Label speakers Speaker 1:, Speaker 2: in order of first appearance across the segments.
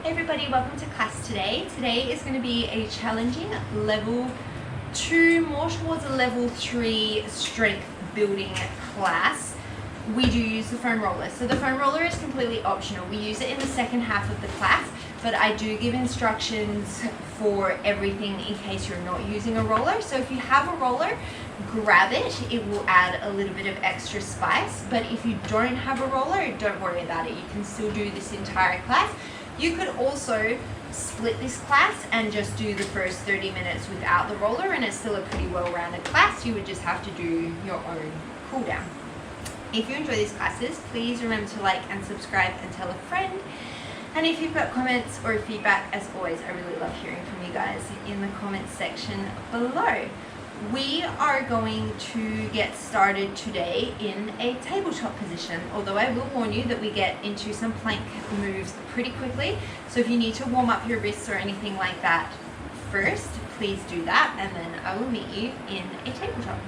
Speaker 1: Hey everybody, welcome to class today. Today is going to be a challenging level 2, more towards a level 3 strength building class. We do use the foam roller. So the foam roller is completely optional. We use it in the second half of the class, but I do give instructions for everything in case you're not using a roller. So if you have a roller, grab it. It will add a little bit of extra spice. But if you don't have a roller, don't worry about it. You can still do this entire class. You could also split this class and just do the first 30 minutes without the roller, and it's still a pretty well-rounded class. You would just have to do your own cool down. If you enjoy these classes, please remember to like and subscribe and tell a friend. And if you've got comments or feedback, as always, I really love hearing from you guys in the comments section below. We are going to get started today in a tabletop position, although I will warn you that we get into some plank moves pretty quickly. So if you need to warm up your wrists or anything like that first, please do that, and then I will meet you in a tabletop.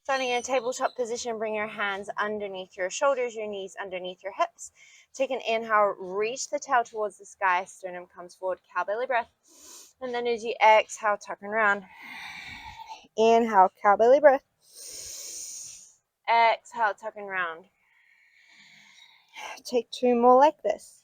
Speaker 1: Starting in a tabletop position, bring your hands underneath your shoulders, your knees underneath your hips. Take an inhale, reach the tail towards the sky, sternum comes forward, cow belly breath. And then as you exhale, tuck and round. Inhale, cow belly breath. Exhale, tuck and round. Take 2 more like this.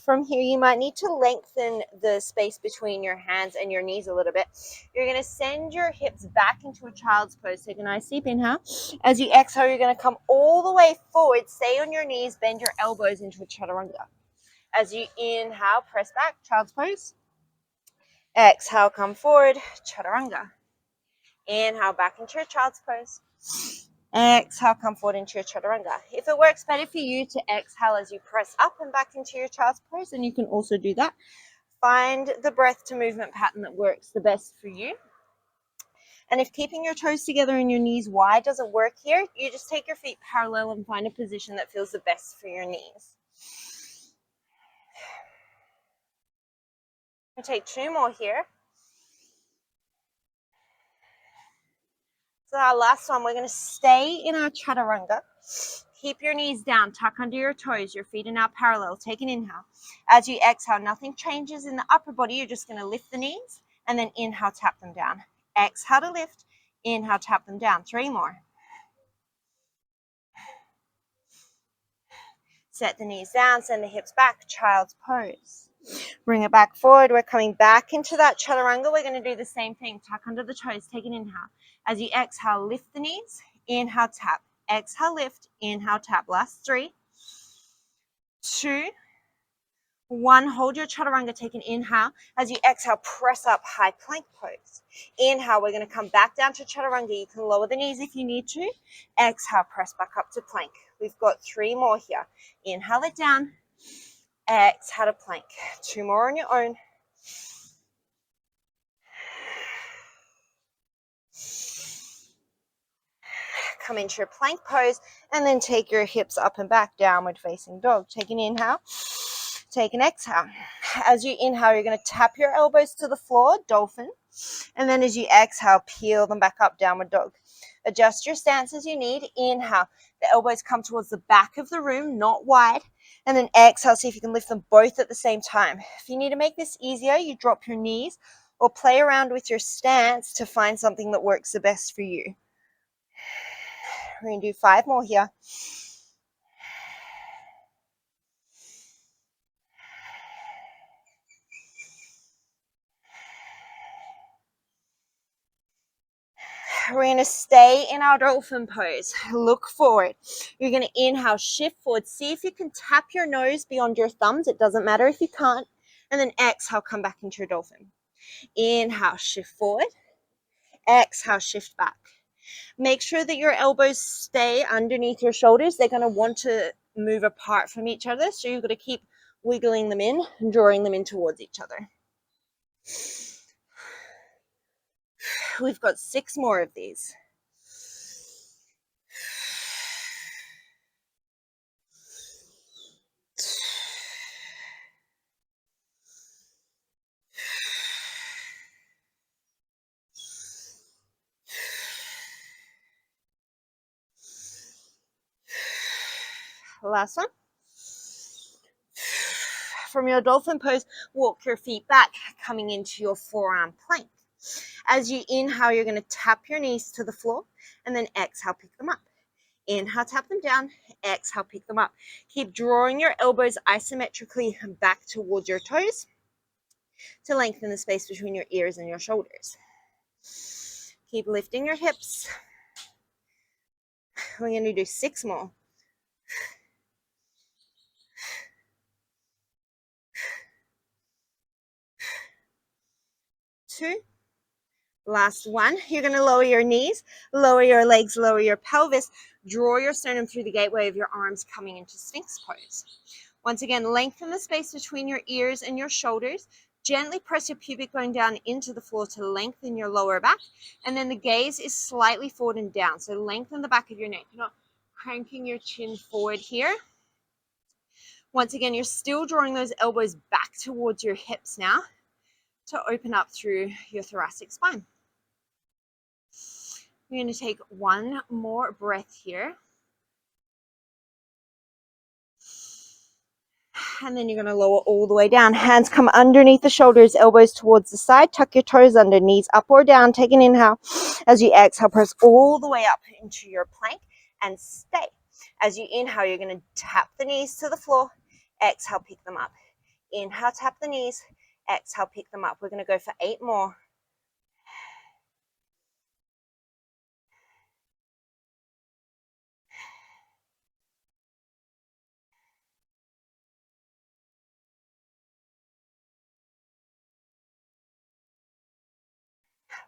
Speaker 1: From here, you might need to lengthen the space between your hands and your knees a little bit. You're going to send your hips back into a child's pose. Take a nice deep inhale. As you exhale, you're going to come all the way forward. Stay on your knees, bend your elbows into a chaturanga. As you inhale, press back, child's pose. Exhale, come forward, chaturanga. Inhale, back into your child's pose. Exhale, come forward into your chaturanga. If it works better for you to exhale as you press up and back into your child's pose, then you can also do that. Find the breath to movement pattern that works the best for you. And if keeping your toes together and your knees wide doesn't work here, you just take your feet parallel and find a position that feels the best for your knees. We'll take 2 more here. So our last one, we're going to stay in our chaturanga. Keep your knees down, tuck under your toes. Your feet are now parallel. Take an inhale. As you exhale, nothing changes in the upper body. You're just going to lift the knees and then inhale, tap them down. Exhale to lift. Inhale, tap them down. 3 more. Set the knees down, send the hips back, child's pose. Bring it back forward. We're coming back into that chaturanga. We're going to do the same thing. Tuck under the toes. Take an inhale. As you exhale, lift the knees. Inhale, tap. Exhale, lift. Inhale, tap. Last 3, 2, 1. Hold your chaturanga. Take an inhale. As you exhale, press up, high plank pose. Inhale, we're going to come back down to chaturanga. You can lower the knees if you need to. Exhale, press back up to plank. We've got 3 more here. Inhale it down. Exhale to plank. 2 more on your own. Come into your plank pose and then take your hips up and back, downward facing dog. Take an inhale, take an exhale. As you inhale, you're going to tap your elbows to the floor, dolphin. And then as you exhale, peel them back up, downward dog. Adjust your stance as you need. Inhale, the elbows come towards the back of the room, not wide. And then exhale, see if you can lift them both at the same time. If you need to make this easier, you drop your knees or play around with your stance to find something that works the best for you. We're going to do 5 more here. We're going to stay in our dolphin pose. Look forward. You're going to inhale, shift forward. See if you can tap your nose beyond your thumbs. It doesn't matter if you can't. And then exhale, come back into your dolphin. Inhale, shift forward. Exhale, shift back. Make sure that your elbows stay underneath your shoulders. They're going to want to move apart from each other. So you've got to keep wiggling them in and drawing them in towards each other.
Speaker 2: We've got 6 more of these. Last one. From your dolphin pose, walk your feet back, coming into your forearm plank. As you inhale, you're going to tap your knees to the floor, and then exhale, pick them up. Inhale, tap them down. Exhale, pick them up. Keep drawing your elbows isometrically back towards your toes to lengthen the space between your ears and your shoulders. Keep lifting your hips. We're going to do 6 more. 2. Last one. You're going to lower your knees, lower your legs, lower your pelvis. Draw your sternum through the gateway of your arms, coming into Sphinx pose. Once again, lengthen the space between your ears and your shoulders. Gently press your pubic bone down into the floor to lengthen your lower back. And then the gaze is slightly forward and down. So lengthen the back of your neck. You're not cranking your chin forward here. Once again, you're still drawing those elbows back towards your hips now to open up through your thoracic spine. We're going to take one more breath here. And then you're going to lower all the way down. Hands come underneath the shoulders, elbows towards the side. Tuck your toes under, knees up or down. Take an inhale. As you exhale, press all the way up into your plank and stay. As you inhale, you're going to tap the knees to the floor. Exhale, pick them up. Inhale, tap the knees. Exhale, pick them up. We're going to go for 8 more.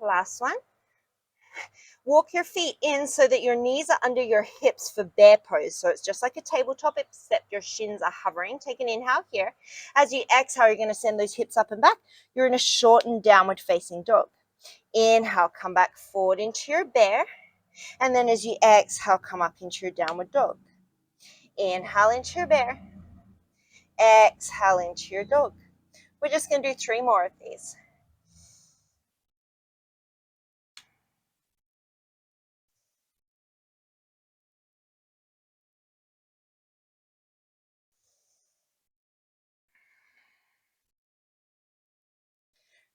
Speaker 2: Last one. Walk your feet in so that your knees are under your hips for bear pose. So it's just like a tabletop, except your shins are hovering. Take an inhale here. As you exhale, you're going to send those hips up and back. You're in a shortened downward facing dog. Inhale, come back forward into your bear. And then as you exhale, come up into your downward dog. Inhale into your bear. Exhale into your dog. We're just going to do 3 more of these.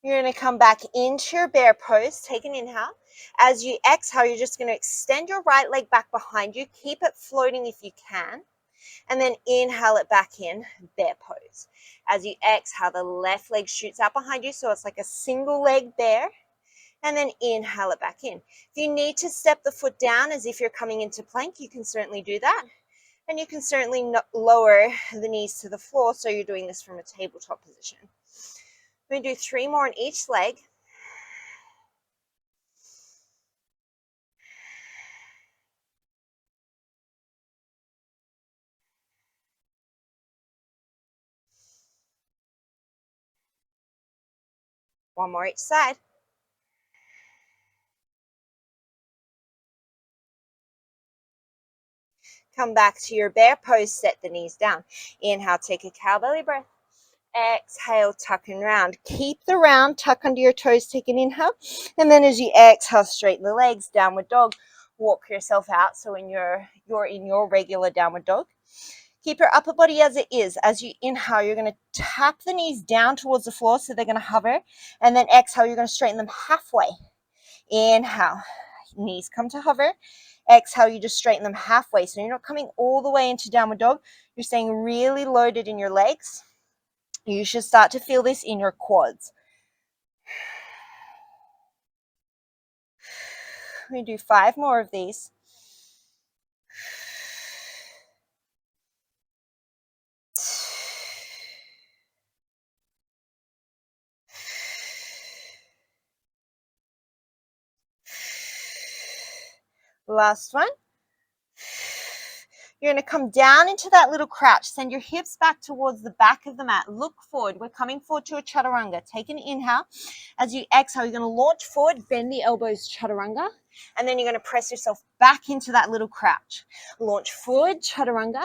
Speaker 2: You're going to come back into your bear pose. Take an inhale. As you exhale, you're just going to extend your right leg back behind you. Keep it floating if you can. And then inhale it back in, bear pose. As you exhale, the left leg shoots out behind you, so it's like a single leg bear. And then inhale it back in. If you need to step the foot down as if you're coming into plank, you can certainly do that. And you can certainly lower the knees to the floor, so you're doing this from a tabletop position. We're going to do 3 more on each leg. One more each side. Come back to your bear pose, set the knees down. Inhale, take a cow belly breath. Exhale, tuck and round. Keep the round, tuck under your toes, take an inhale. And then as you exhale, straighten the legs, downward dog. Walk yourself out so you're in your regular downward dog. Keep your upper body as it is. As you inhale, you're going to tap the knees down towards the floor so they're going to hover. And then exhale, you're going to straighten them halfway. Inhale, knees come to hover. Exhale, you just straighten them halfway. So you're not coming all the way into downward dog. You're staying really loaded in your legs. You should start to feel this in your quads. We do 5 more of these. Last one. You're going to come down into that little crouch. Send your hips back towards the back of the mat. Look forward. We're coming forward to a chaturanga. Take an inhale. As you exhale, you're going to launch forward, bend the elbows, chaturanga. And then you're going to press yourself back into that little crouch. Launch forward, chaturanga.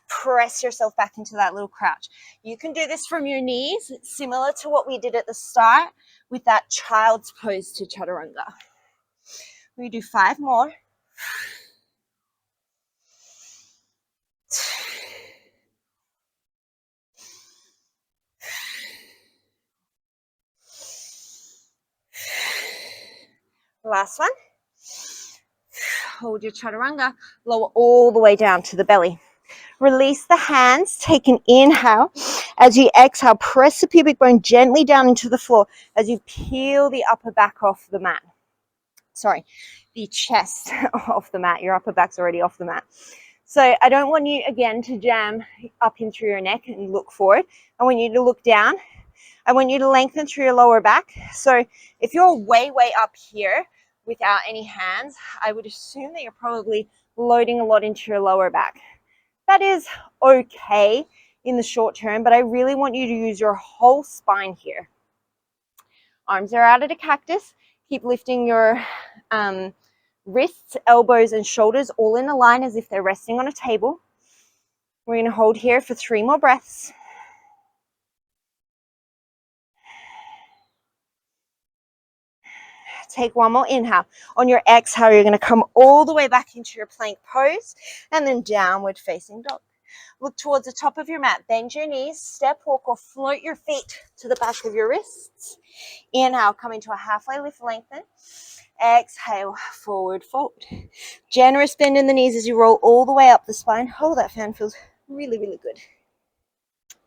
Speaker 2: Press yourself back into that little crouch. You can do this from your knees, similar to what we did at the start with that child's pose to chaturanga. We do 5 more. Last one. Hold your chaturanga, lower all the way down to the belly. Release the hands, take an inhale. As you exhale, press the pubic bone gently down into the floor as you peel the upper back off the mat. Sorry, the chest off the mat. Your upper back's already off the mat. So I don't want you, again, to jam up in through your neck and look forward. I want you to look down. I want you to lengthen through your lower back. So if you're way, way up here without any hands, I would assume that you're probably loading a lot into your lower back. That is okay in the short term, but I really want you to use your whole spine here. Arms are out at a cactus. Keep lifting your wrists, elbows, and shoulders all in a line as if they're resting on a table. We're going to hold here for 3 more breaths. Take 1 more inhale. On your exhale, you're going to come all the way back into your plank pose and then downward facing dog. Look towards the top of your mat. Bend your knees, step, walk, or float your feet to the back of your wrists. Inhale, come into a halfway lift, lengthen. Exhale, forward fold. Generous bend in the knees as you roll all the way up the spine. Oh, that fan feels really, really good.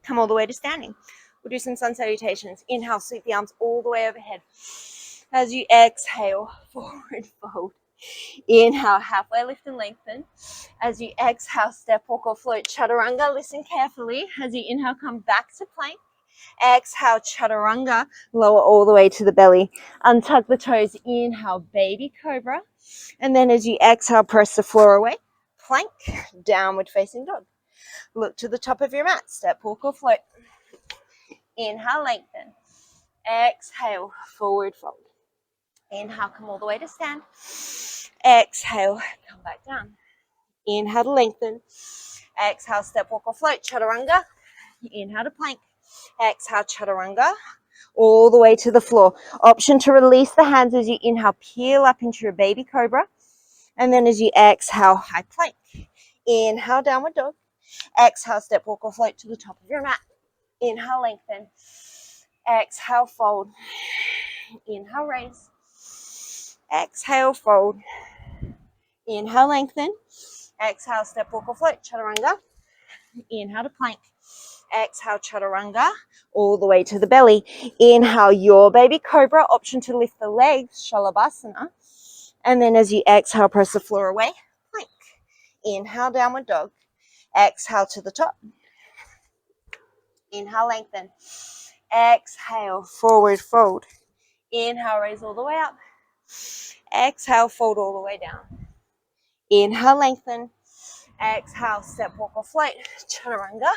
Speaker 2: Come all the way to standing. We'll do some sun salutations. Inhale, sweep the arms all the way overhead. As you exhale, forward fold. Inhale, halfway lift and lengthen. As you exhale, step, walk, or float, chaturanga. Listen carefully. As you inhale, come back to plank. Exhale, chaturanga. Lower all the way to the belly. Untuck the toes. Inhale, baby cobra. And then as you exhale, press the floor away. Plank, downward facing dog. Look to the top of your mat. Step, walk, or float. Inhale, lengthen. Exhale, forward fold. Inhale, come all the way to stand. Exhale, come back down. Inhale to lengthen. Exhale, step, walk, or float, chaturanga. Inhale to plank. Exhale, chaturanga. All the way to the floor. Option to release the hands as you inhale, peel up into your baby cobra. And then as you exhale, high plank. Inhale, downward dog. Exhale, step, walk, or float to the top of your mat. Inhale, lengthen. Exhale, fold. Inhale, raise. Exhale, fold. Inhale, lengthen. Exhale, step, walk, or float, chaturanga. Inhale to plank. Exhale, chaturanga, all the way to the belly. Inhale, your baby cobra. Option to lift the legs, shalabhasana. And then as you exhale, press the floor away, plank. Inhale, downward dog. Exhale to the top. Inhale, lengthen. Exhale, forward fold. Inhale, raise all the way up. Exhale, fold all the way down. Inhale, lengthen. Exhale, step, walk, or float, chaturanga.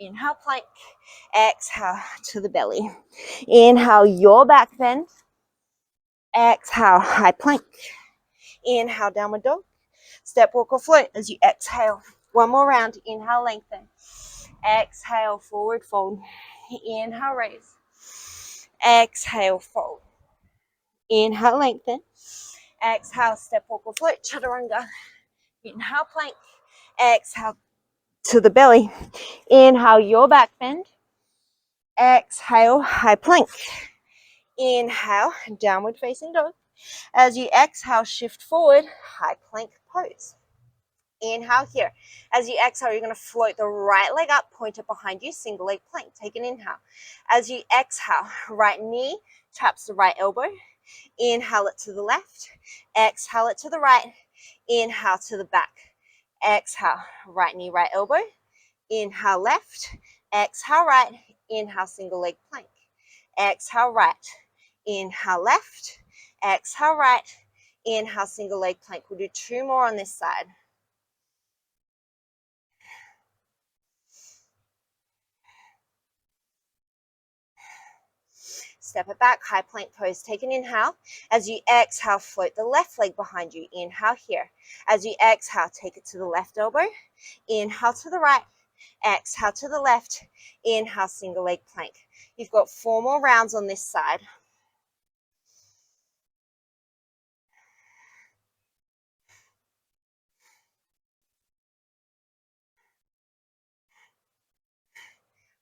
Speaker 2: Inhale, plank. Exhale to the belly. Inhale, your back bend. Exhale, high plank. Inhale, downward dog. Step, walk, or float as you exhale. 1 more round. Inhale, lengthen. Exhale, forward fold. Inhale, raise. Exhale, fold. Inhale, lengthen. Exhale, step, walk, or float, chaturanga. Inhale, plank. Exhale to the belly. Inhale, your back bend. Exhale, high plank. Inhale, downward facing dog. As you exhale, shift forward, high plank pose. Inhale here. As you exhale, you're going to float the right leg up, point it behind you, single leg plank. Take an inhale. As you exhale, right knee taps the right elbow. Inhale it to the left. Exhale it to the right. Inhale to the back. Exhale, right knee, right elbow. Inhale left. Exhale right. Inhale single leg plank. Exhale right. Inhale left. Exhale right. Inhale single leg plank. We'll do 2 more on this side. Step it back, high plank pose. Take an inhale. As you exhale, float the left leg behind you. Inhale here. As you exhale, take it to the left elbow. Inhale to the right. Exhale to the left. Inhale, single leg plank. You've got 4 more rounds on this side.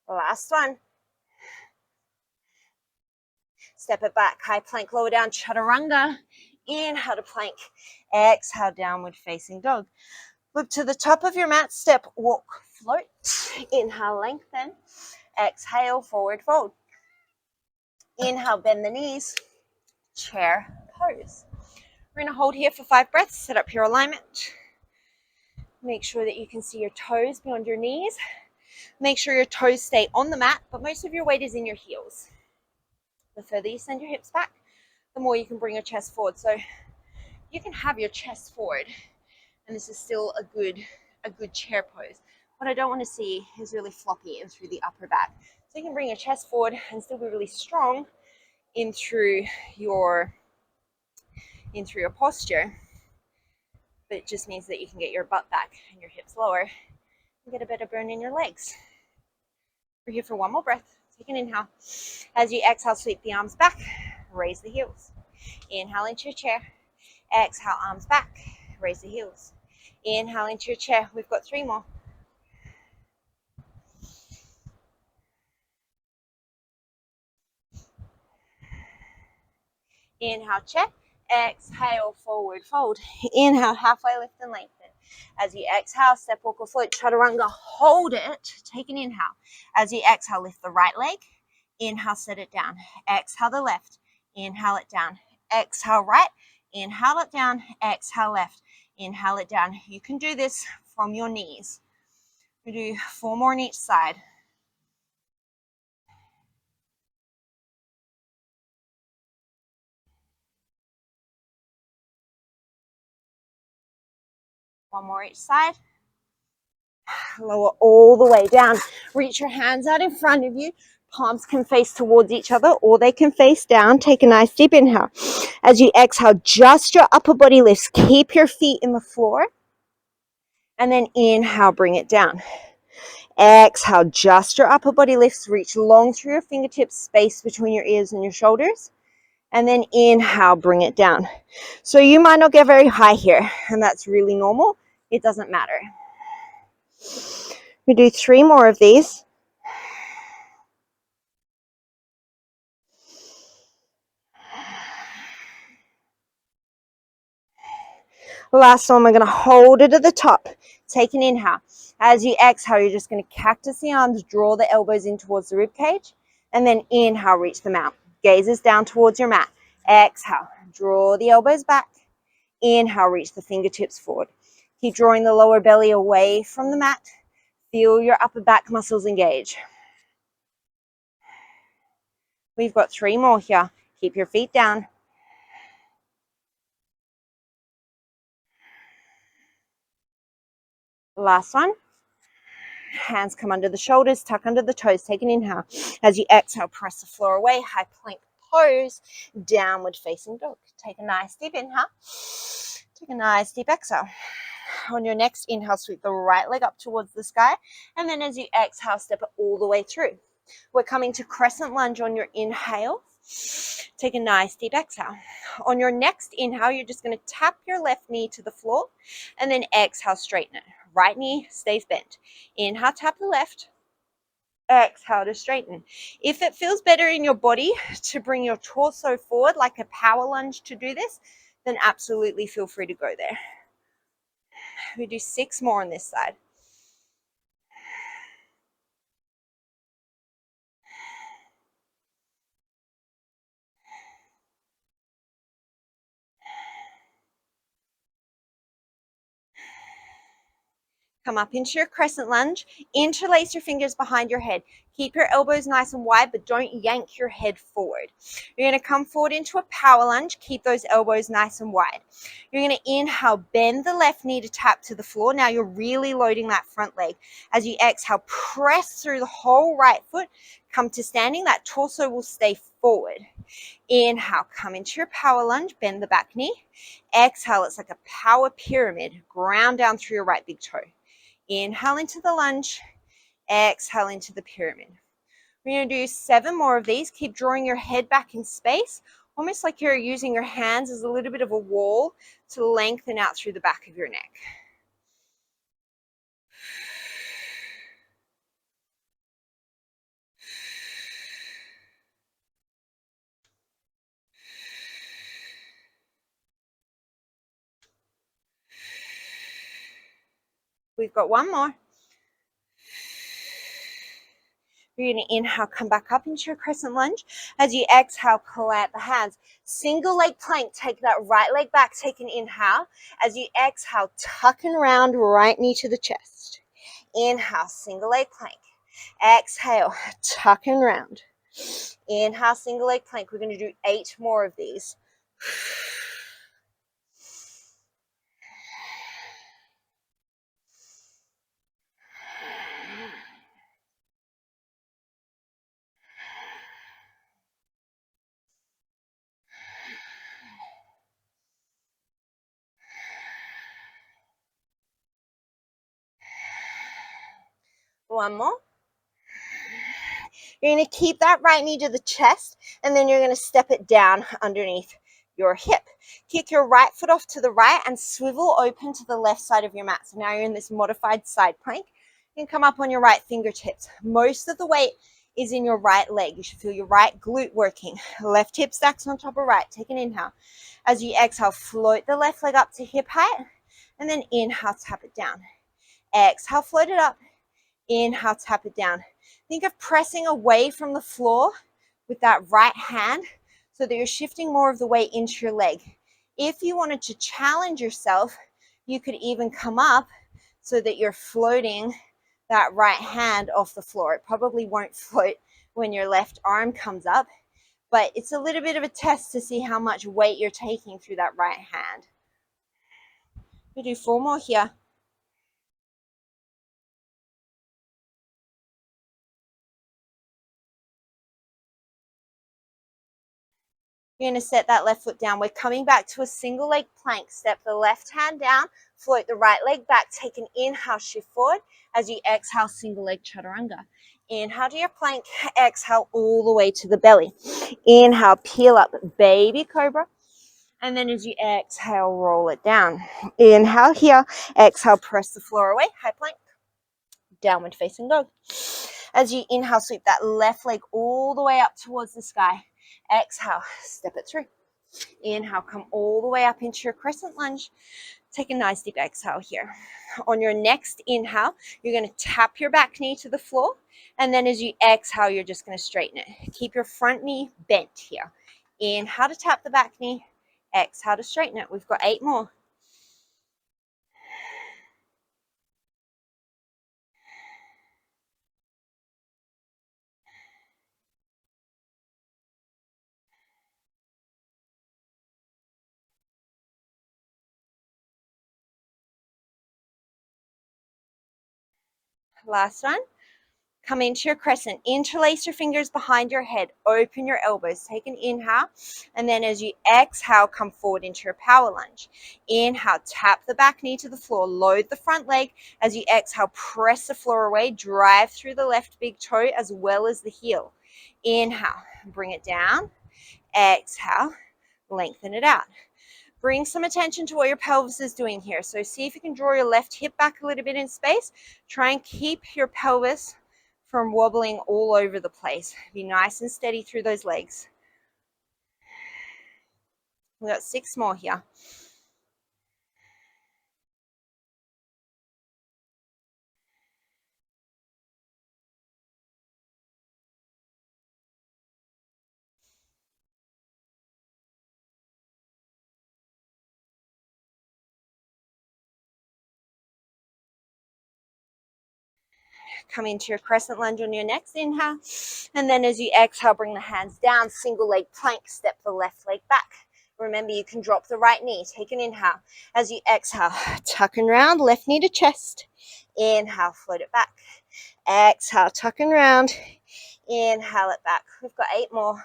Speaker 2: Last one. Step it back, high plank, lower down, chaturanga. Inhale to plank. Exhale, downward facing dog. Look to the top of your mat, step, walk, float. Inhale, lengthen. Exhale, forward fold. Inhale, bend the knees. Chair pose. We're going to hold here for 5 breaths. Set up your alignment. Make sure that you can see your toes beyond your knees. Make sure your toes stay on the mat, but most of your weight is in your heels. The further you send your hips back, the more you can bring your chest forward. So you can have your chest forward, and this is still a good chair pose. What I don't want to see is really floppy in through the upper back. So you can bring your chest forward and still be really strong in through your posture. But it just means that you can get your butt back and your hips lower and get a better burn in your legs. We're here for 1 more breath. Take an inhale. As you exhale, sweep the arms back, raise the heels. Inhale into your chair. Exhale, arms back, raise the heels. Inhale into your chair. We've got 3 more. Inhale, chair. Exhale, forward fold. Inhale, halfway lift and lengthen. As you exhale, step, walk, or float, chaturanga, hold it. Take an inhale. As you exhale, lift the right leg. Inhale, set it down. Exhale the left. Inhale it down. Exhale right. Inhale it down. Exhale left. Inhale it down. You can do this from your knees. We do 4 more on each side. One more each side. Lower all the way down. Reach your hands out in front of you. Palms can face towards each other or they can face down. Take a nice deep inhale. As you exhale, just your upper body lifts. Keep your feet in the floor. And then inhale, bring it down. Exhale, just your upper body lifts. Reach long through your fingertips, space between your ears and your shoulders. And then inhale, bring it down. So you might not get very high here, and that's really normal. It doesn't matter. We do 3 more of these. Last one, we're going to hold it at the top. Take an inhale. As you exhale, you're just going to cactus the arms, draw the elbows in towards the rib cage, and then inhale, reach them out. Gazes down towards your mat. Exhale, draw the elbows back. Inhale, reach the fingertips forward. Keep drawing the lower belly away from the mat. Feel your upper back muscles engage. We've got 3 more here. Keep your feet down. Last one. Hands come under the shoulders, tuck under the toes. Take an inhale. As you exhale, press the floor away. High plank pose. Downward facing dog. Take a nice deep inhale. Take a nice deep exhale. On your next inhale, sweep the right leg up towards the sky. And then as you exhale, step it all the way through. We're coming to crescent lunge on your inhale. Take a nice deep exhale. On your next inhale, you're just going to tap your left knee to the floor and then exhale, straighten it. Right knee stays bent. Inhale, tap the left. Exhale to straighten. If it feels better in your body to bring your torso forward like a power lunge to do this, then absolutely feel free to go there. We do 6 more on this side. Come up into your crescent lunge. Interlace your fingers behind your head. Keep your elbows nice and wide, but don't yank your head forward. You're going to come forward into a power lunge. Keep those elbows nice and wide. You're going to inhale, bend the left knee to tap to the floor. Now you're really loading that front leg. As you exhale, press through the whole right foot. Come to standing. That torso will stay forward. Inhale, come into your power lunge, bend the back knee. Exhale, it's like a power pyramid, ground down through your right big toe. Inhale into the lunge, exhale into the pyramid. We're going to do 7 more of these. Keep drawing your head back in space, almost like you're using your hands as a little bit of a wall to lengthen out through the back of your neck. We've got 1 more. You're going to inhale, come back up into your crescent lunge. As you exhale, clamp the hands. Single leg plank, take that right leg back, take an inhale. As you exhale, tuck and round, right knee to the chest. Inhale, single leg plank. Exhale, tuck and round. Inhale, single leg plank. We're going to do 8 more of these. One more. You're going to keep that right knee to the chest, and then you're going to step it down underneath your hip. Kick your right foot off to the right and swivel open to the left side of your mat. So now you're in this modified side plank. You can come up on your right fingertips. Most of the weight is in your right leg. You should feel your right glute working. Left hip stacks on top of right. Take an inhale. As you exhale, float the left leg up to hip height, and then inhale, tap it down. Exhale, float it up. Inhale, tap it down. Think of pressing away from the floor with that right hand so that you're shifting more of the weight into your leg. If you wanted to challenge yourself, you could even come up so that you're floating that right hand off the floor. It probably won't float when your left arm comes up, but it's a little bit of a test to see how much weight you're taking through that right hand. We'll do 4 more here. You're going to set that left foot down. We're coming back to a single leg plank. Step the left hand down, float the right leg back, take an inhale, shift forward. As you exhale, single leg chaturanga. Inhale to your plank, exhale all the way to the belly. Inhale, peel up, baby cobra. And then as you exhale, roll it down. Inhale here, exhale, press the floor away, high plank, downward facing dog. As you inhale, sweep that left leg all the way up towards the sky. Exhale, step it through. Inhale, come all the way up into your crescent lunge. Take a nice deep exhale here. On your next inhale, you're going to tap your back knee to the floor. And then as you exhale, you're just going to straighten it. Keep your front knee bent here. Inhale to tap the back knee. Exhale to straighten it. We've got 8 more. Last one. Come into your crescent. Interlace your fingers behind your head. Open your elbows. Take an inhale. And then as you exhale, come forward into your power lunge. Inhale, tap the back knee to the floor. Load the front leg. As you exhale, press the floor away. Drive through the left big toe as well as the heel. Inhale, bring it down. Exhale, lengthen it out. Bring some attention to what your pelvis is doing here. So see if you can draw your left hip back a little bit in space. Try and keep your pelvis from wobbling all over the place. Be nice and steady through those legs. We've got 6 more here. Come into your crescent lunge on your next inhale. And then as you exhale, bring the hands down, single leg plank, step the left leg back. Remember, you can drop the right knee. Take an inhale. As you exhale, tuck and round, left knee to chest. Inhale, float it back. Exhale, tuck and round. Inhale it back. We've got 8 more.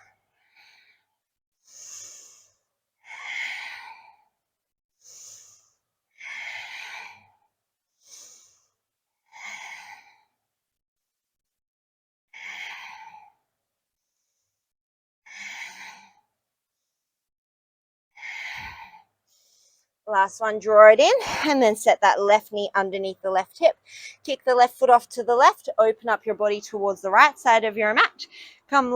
Speaker 2: Last one, draw it in, and then set that left knee underneath the left hip. Kick the left foot off to the left, open up your body towards the right side of your mat. Come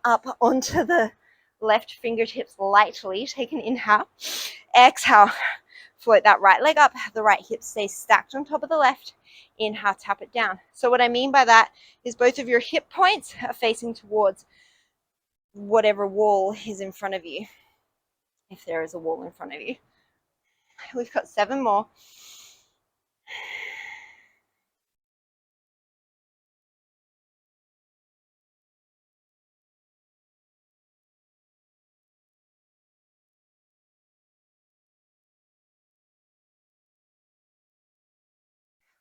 Speaker 2: up onto the left fingertips lightly. Take an inhale. Exhale, float that right leg up. The right hip stays stacked on top of the left. Inhale, tap it down. So what I mean by that is both of your hip points are facing towards whatever wall is in front of you, if there is a wall in front of you. We've got 7 more.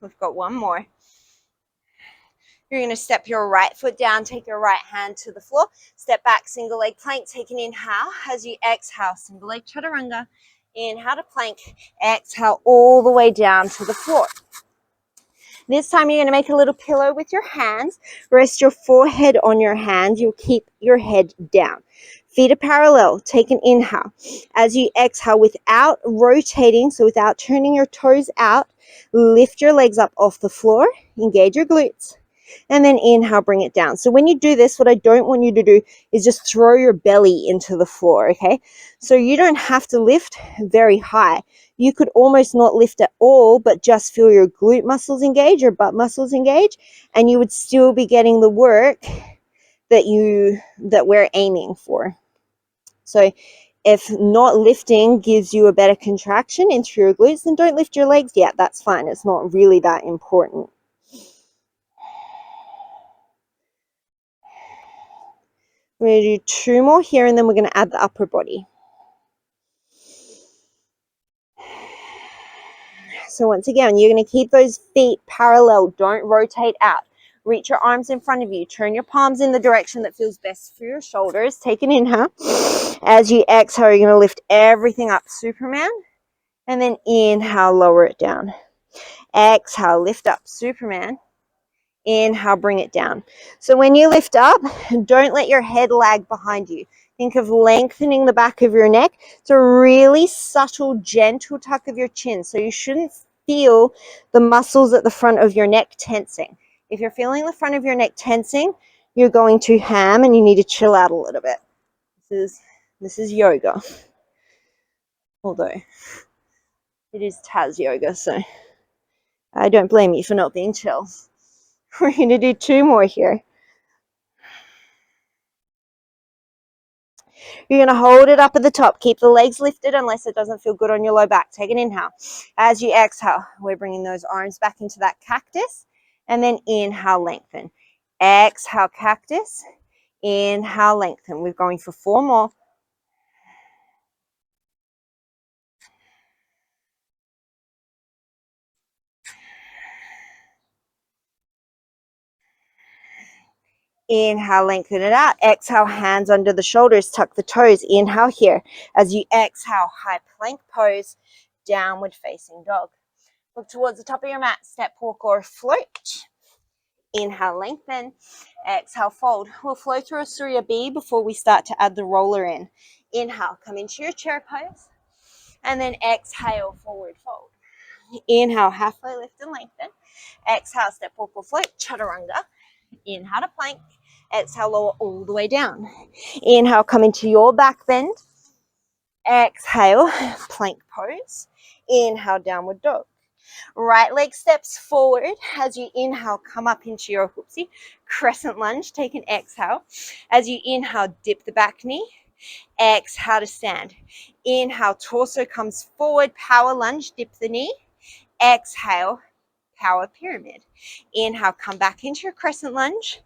Speaker 2: We've got 1 more. You're going to step your right foot down, take your right hand to the floor, step back, single leg plank, take an inhale. As you exhale, single leg chaturanga. Inhale to plank, exhale all the way down to the floor. This time you're going to make a little pillow with your hands. Rest your forehead on your hands. You'll keep your head down. Feet are parallel. Take an inhale. As you exhale, without rotating, so without turning your toes out, lift your legs up off the floor. Engage your glutes. And then inhale, bring it down. So when you do this, what I don't want you to do is just throw your belly into the floor, okay? So you don't have to lift very high. You could almost not lift at all, but just feel your glute muscles engage, your butt muscles engage, and you would still be getting the work that we're aiming for. So if not lifting gives you a better contraction into your glutes, then don't lift your legs yet. That's fine. It's not really that important. We're going to do 2 more here, and then we're going to add the upper body. So once again, you're going to keep those feet parallel. Don't rotate out. Reach your arms in front of you. Turn your palms in the direction that feels best for your shoulders. Take an inhale. As you exhale, you're going to lift everything up, Superman. And then inhale, lower it down. Exhale, lift up, Superman. Inhale, bring it down. So when you lift up, don't let your head lag behind you. Think of lengthening the back of your neck. It's a really subtle, gentle tuck of your chin. So you shouldn't feel the muscles at the front of your neck tensing. If you're feeling the front of your neck tensing, you're going to ham and you need to chill out a little bit. This is yoga. Although it is Taz yoga, so I don't blame you for not being chill. We're going to do 2 more here. You're going to hold it up at the top. Keep the legs lifted unless it doesn't feel good on your low back. Take an inhale. As you exhale, we're bringing those arms back into that cactus. And then inhale, lengthen. Exhale, cactus. Inhale, lengthen. We're going for 4 more. Inhale, lengthen it out. Exhale, hands under the shoulders, tuck the toes. Inhale here. As you exhale, high plank pose, downward facing dog. Look towards the top of your mat, step, walk, or float. Inhale, lengthen. Exhale, fold. We'll flow through a Surya B before we start to add the roller in. Inhale, come into your chair pose. And then exhale, forward fold. Inhale, halfway lift and lengthen. Exhale, step, walk, or float, chaturanga. Inhale to plank. Exhale, lower all the way down. Inhale, come into your back bend. Exhale, plank pose. Inhale, downward dog. Right leg steps forward. As you inhale, come up into your whoopsie. Crescent lunge, take an exhale. As you inhale, dip the back knee. Exhale to stand. Inhale, torso comes forward, power lunge, dip the knee. Exhale, power pyramid. Inhale, come back into your crescent lunge.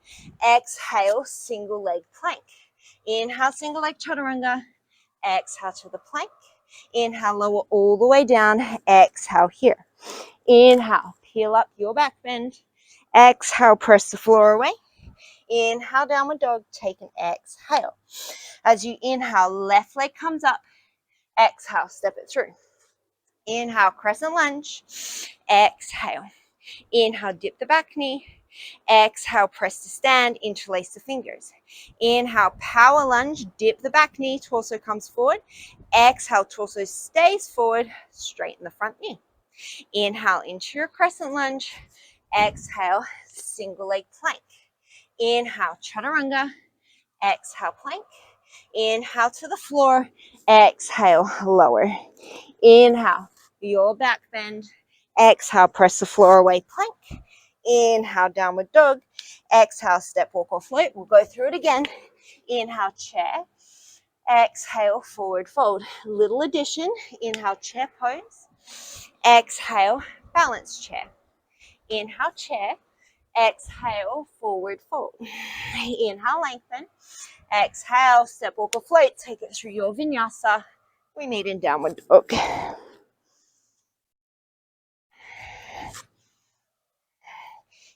Speaker 2: Exhale, single leg plank. Inhale, single leg chaturanga. Exhale to the plank. Inhale, lower all the way down. Exhale here. Inhale, peel up your back bend. Exhale, press the floor away. Inhale, downward dog. Take an exhale. As you inhale, left leg comes up. Exhale, step it through. Inhale, crescent lunge. Exhale. Inhale, dip the back knee. Exhale, press to stand, interlace the fingers. Inhale, power lunge, dip the back knee, torso comes forward. Exhale, torso stays forward, straighten the front knee. Inhale into your crescent lunge. Exhale, single leg plank. Inhale, chaturanga. Exhale, plank. Inhale to the floor. Exhale, lower. Inhale, your back bend. Exhale, press the floor away, plank. Inhale, downward dog. Exhale, step, walk, or float. We'll go through it again. Inhale, chair. Exhale, forward fold. Little addition. Inhale, chair pose. Exhale, balance chair. Inhale, chair. Exhale, forward fold. Inhale, lengthen. Exhale, step, walk, or float. Take it through your vinyasa. We meet in downward dog.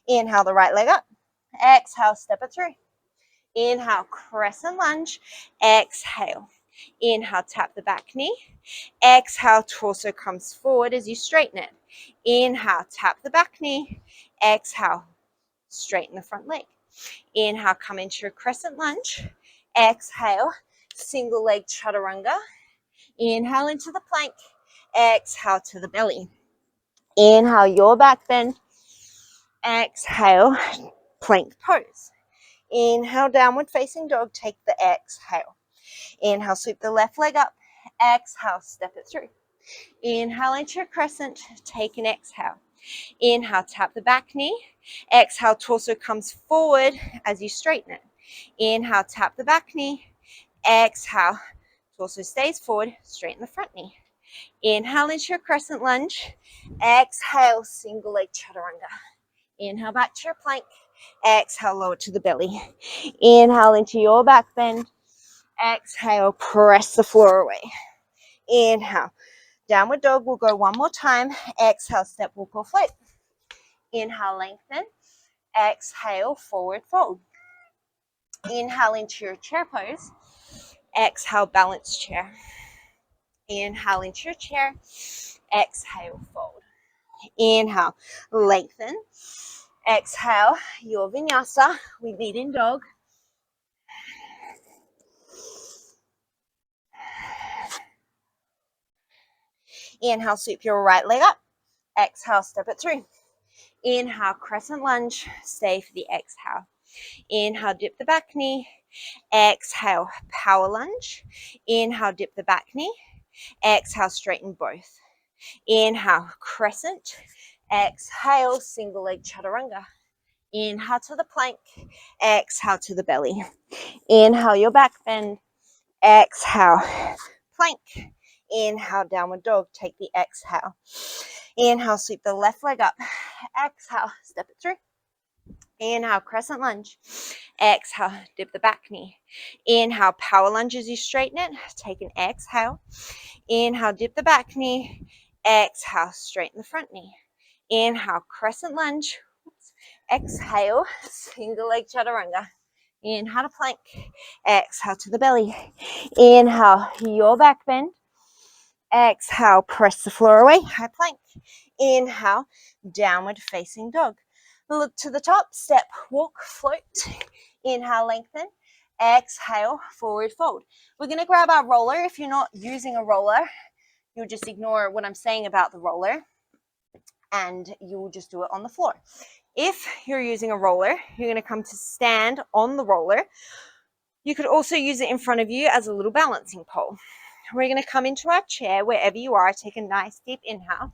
Speaker 2: Inhale the right leg up. Exhale, step it through. Inhale, crescent lunge. Exhale. Inhale, tap the back knee. Exhale, torso comes forward as you straighten it. Inhale, tap the back knee. Exhale, straighten the front leg. Inhale, come into your crescent lunge. Exhale, single leg chaturanga. Inhale into the plank. Exhale to the belly. Inhale, your back bend. Exhale, plank pose. Inhale, downward facing dog. Take the exhale. Inhale, sweep the left leg up. Exhale, step it through. Inhale into your crescent. Take an exhale. Inhale, tap the back knee. Exhale, torso comes forward as you straighten it. Inhale, tap the back knee. Exhale, torso stays forward, straighten the front knee. Inhale into your crescent lunge. Exhale, single leg chaturanga. Inhale back to your plank. Exhale, lower to the belly. Inhale into your back bend. Exhale, press the floor away. Inhale, downward dog. We'll go one more time. Exhale, step, walk, or float. Inhale, lengthen. Exhale, forward fold. Inhale into your chair pose. Exhale, balance chair. Inhale into your chair. Exhale, fold. Inhale, lengthen. Exhale, your vinyasa. We meet in dog. Inhale, sweep your right leg up. Exhale, step it through. Inhale, crescent lunge. Stay for the exhale. Inhale, dip the back knee. Exhale, power lunge. Inhale, dip the back knee. Exhale, straighten both. Inhale, crescent. Exhale, single leg chaturanga. Inhale to the plank. Exhale to the belly. Inhale, your back bend. Exhale, plank. Inhale, downward dog. Take the exhale. Inhale, sweep the left leg up. Exhale, step it through. Inhale, crescent lunge. Exhale, dip the back knee. Inhale, power lunge as you straighten it. Take an exhale. Inhale, dip the back knee. Exhale, straighten the front knee. Inhale, crescent lunge. Exhale, single leg chaturanga. Inhale to plank. Exhale to the belly. Inhale, your back bend. Exhale, press the floor away. High plank. Inhale, downward facing dog. Look to the top. Step, walk, float. Inhale, lengthen. Exhale, forward fold. We're going to grab our roller. If you're not using a roller, you'll just ignore what I'm saying about the roller and you'll just do it on the floor. If you're using a roller, you're going to come to stand on the roller. You could also use it in front of you as a little balancing pole. We're going to come into our chair wherever you are. Take a nice deep inhale.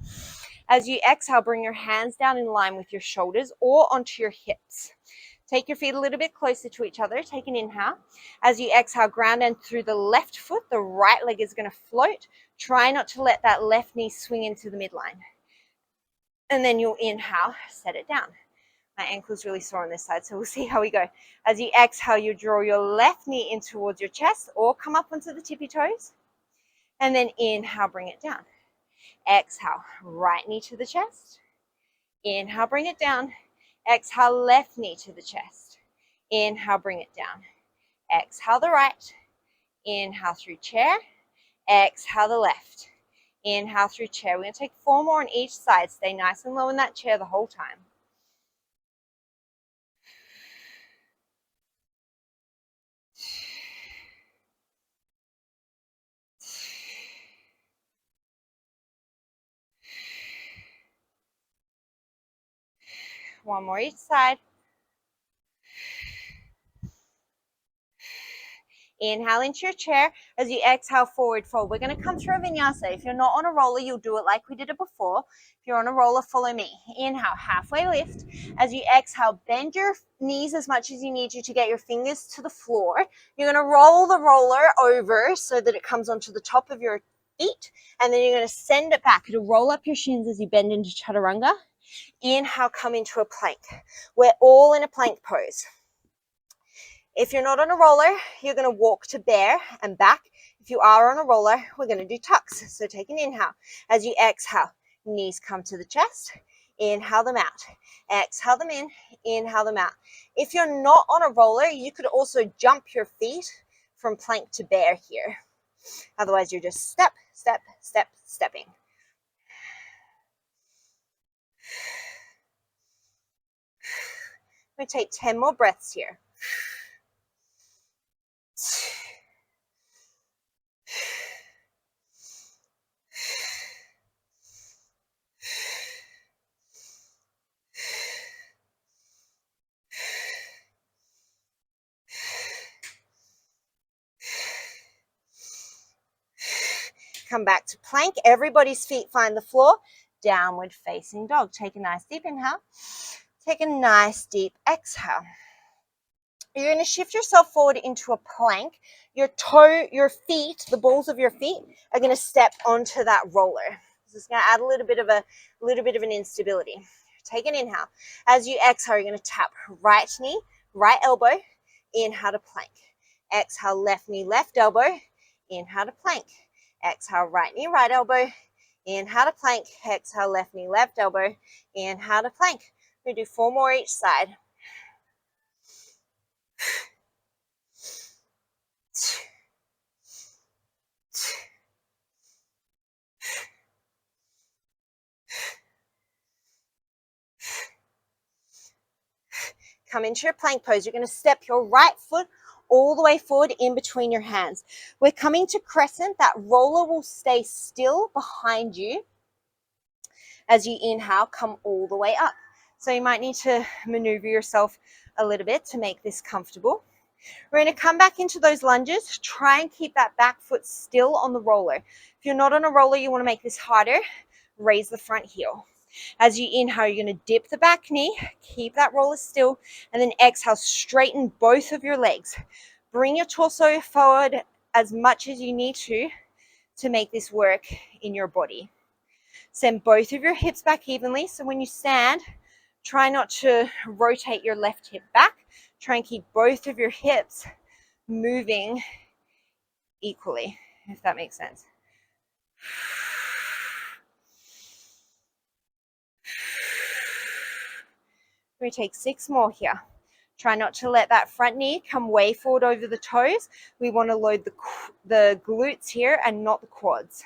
Speaker 2: As you exhale, bring your hands down in line with your shoulders or onto your hips. Take your feet a little bit closer to each other. Take an inhale. As you exhale, ground and through the left foot, the right leg is going to float. Try not to let that left knee swing into the midline. And then you'll inhale, set it down. My ankle's really sore on this side, so we'll see how we go. As you exhale, you draw your left knee in towards your chest or come up onto the tippy toes. And then inhale, bring it down. Exhale, right knee to the chest. Inhale, bring it down. Exhale, left knee to the chest. Inhale, bring it down. Exhale the right. Inhale through chair. Exhale the left. Inhale through chair. We're going to take 4 more on each side. Stay nice and low in that chair the whole time. One more each side. Inhale into your chair. As you exhale, forward fold. We're going to come through a vinyasa. If you're not on a roller, you'll do it like we did it before. If you're on a roller, follow me. Inhale, halfway lift. As you exhale, bend your knees as much as you need to get your fingers to the floor. You're going to roll the roller over so that it comes onto the top of your feet, and then you're going to send it back. It'll roll up your shins as you bend into chaturanga. Inhale, come into a plank. We're all in a plank pose. If you're not on a roller, you're going to walk to bear and back. If you are on a roller, we're going to do tucks. So take an inhale. As you exhale, knees come to the chest. Inhale them out. Exhale them in. Inhale them out. If you're not on a roller, you could also jump your feet from plank to bear here. Otherwise, you're just step, step, step, stepping. We take 10 more breaths here. Come back to plank. Everybody's feet find the floor. Downward facing dog. Take a nice deep inhale. Take a nice deep exhale. You're going to shift yourself forward into a plank. Your feet, the balls of your feet are going to step onto that roller. This is going to add a little bit of an instability. Take an inhale. As you exhale, you're going to tap right knee, right elbow. Inhale to plank. Exhale, left knee, left elbow. Inhale to plank. Exhale, right knee, right elbow. Inhale to plank. Exhale, left knee, left elbow. Inhale to plank. We're going to do 4 more each side. Come into your plank pose. You're going to step your right foot all the way forward in between your hands. We're coming to crescent. That roller will stay still behind you. As you inhale, come all the way up. So you might need to maneuver yourself a little bit to make this comfortable. We're going to come back into those lunges. Try and keep that back foot still on the roller. If you're not on a roller, you want to make this harder. Raise the front heel. As you inhale, you're going to dip the back knee, keep that roller still, and then exhale, straighten both of your legs. Bring your torso forward as much as you need to make this work in your body. Send both of your hips back evenly. So when you stand, try not to rotate your left hip back. Try and keep both of your hips moving equally, if that makes sense. We take 6 more here. Try not to let that front knee come way forward over the toes. We want to load the glutes here and not the quads.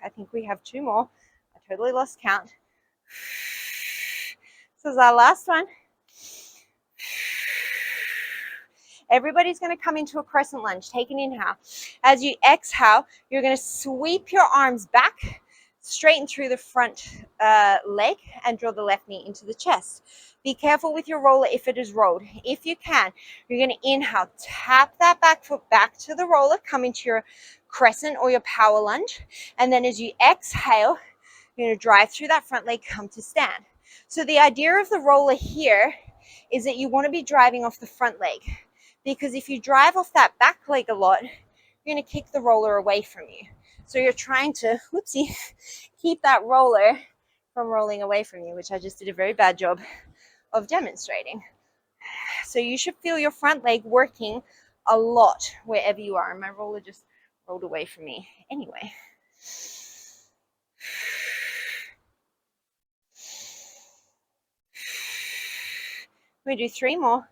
Speaker 2: I think we have 2 more. I totally lost count. This is our last one. Everybody's going to come into a crescent lunge. Take an inhale. As you exhale, you're going to sweep your arms back, straighten through the front leg, and draw the left knee into the chest. Be careful with your roller if it is rolled. If you can, you're going to inhale, tap that back foot back to the roller, come into your crescent or your power lunge. And then as you exhale, you're going to drive through that front leg, come to stand. So the idea of the roller here is that you want to be driving off the front leg. Because if you drive off that back leg a lot, you're going to kick the roller away from you. So you're trying to, keep that roller from rolling away from you, which I just did a very bad job of demonstrating. So you should feel your front leg working a lot wherever you are. And my roller just rolled away from me anyway. We do 3 more.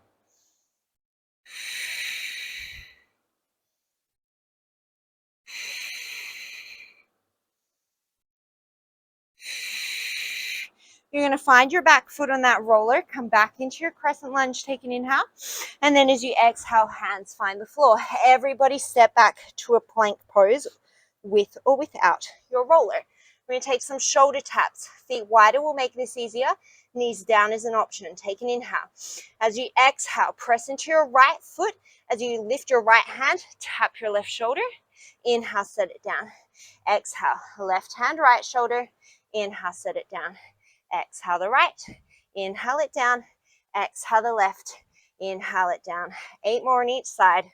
Speaker 2: You're going to find your back foot on that roller, come back into your crescent lunge, take an inhale, and then as you exhale, hands find the floor. Everybody step back to a plank pose with or without your roller. We're going to take some shoulder taps. Feet wider will make this easier. Knees down is an option. Take an inhale. As you exhale, press into your right foot. As you lift your right hand, tap your left shoulder. Inhale, set it down. Exhale, left hand, right shoulder. Inhale, set it down. Exhale the right. Inhale it down. Exhale the left. Inhale it down. 8 more on each side.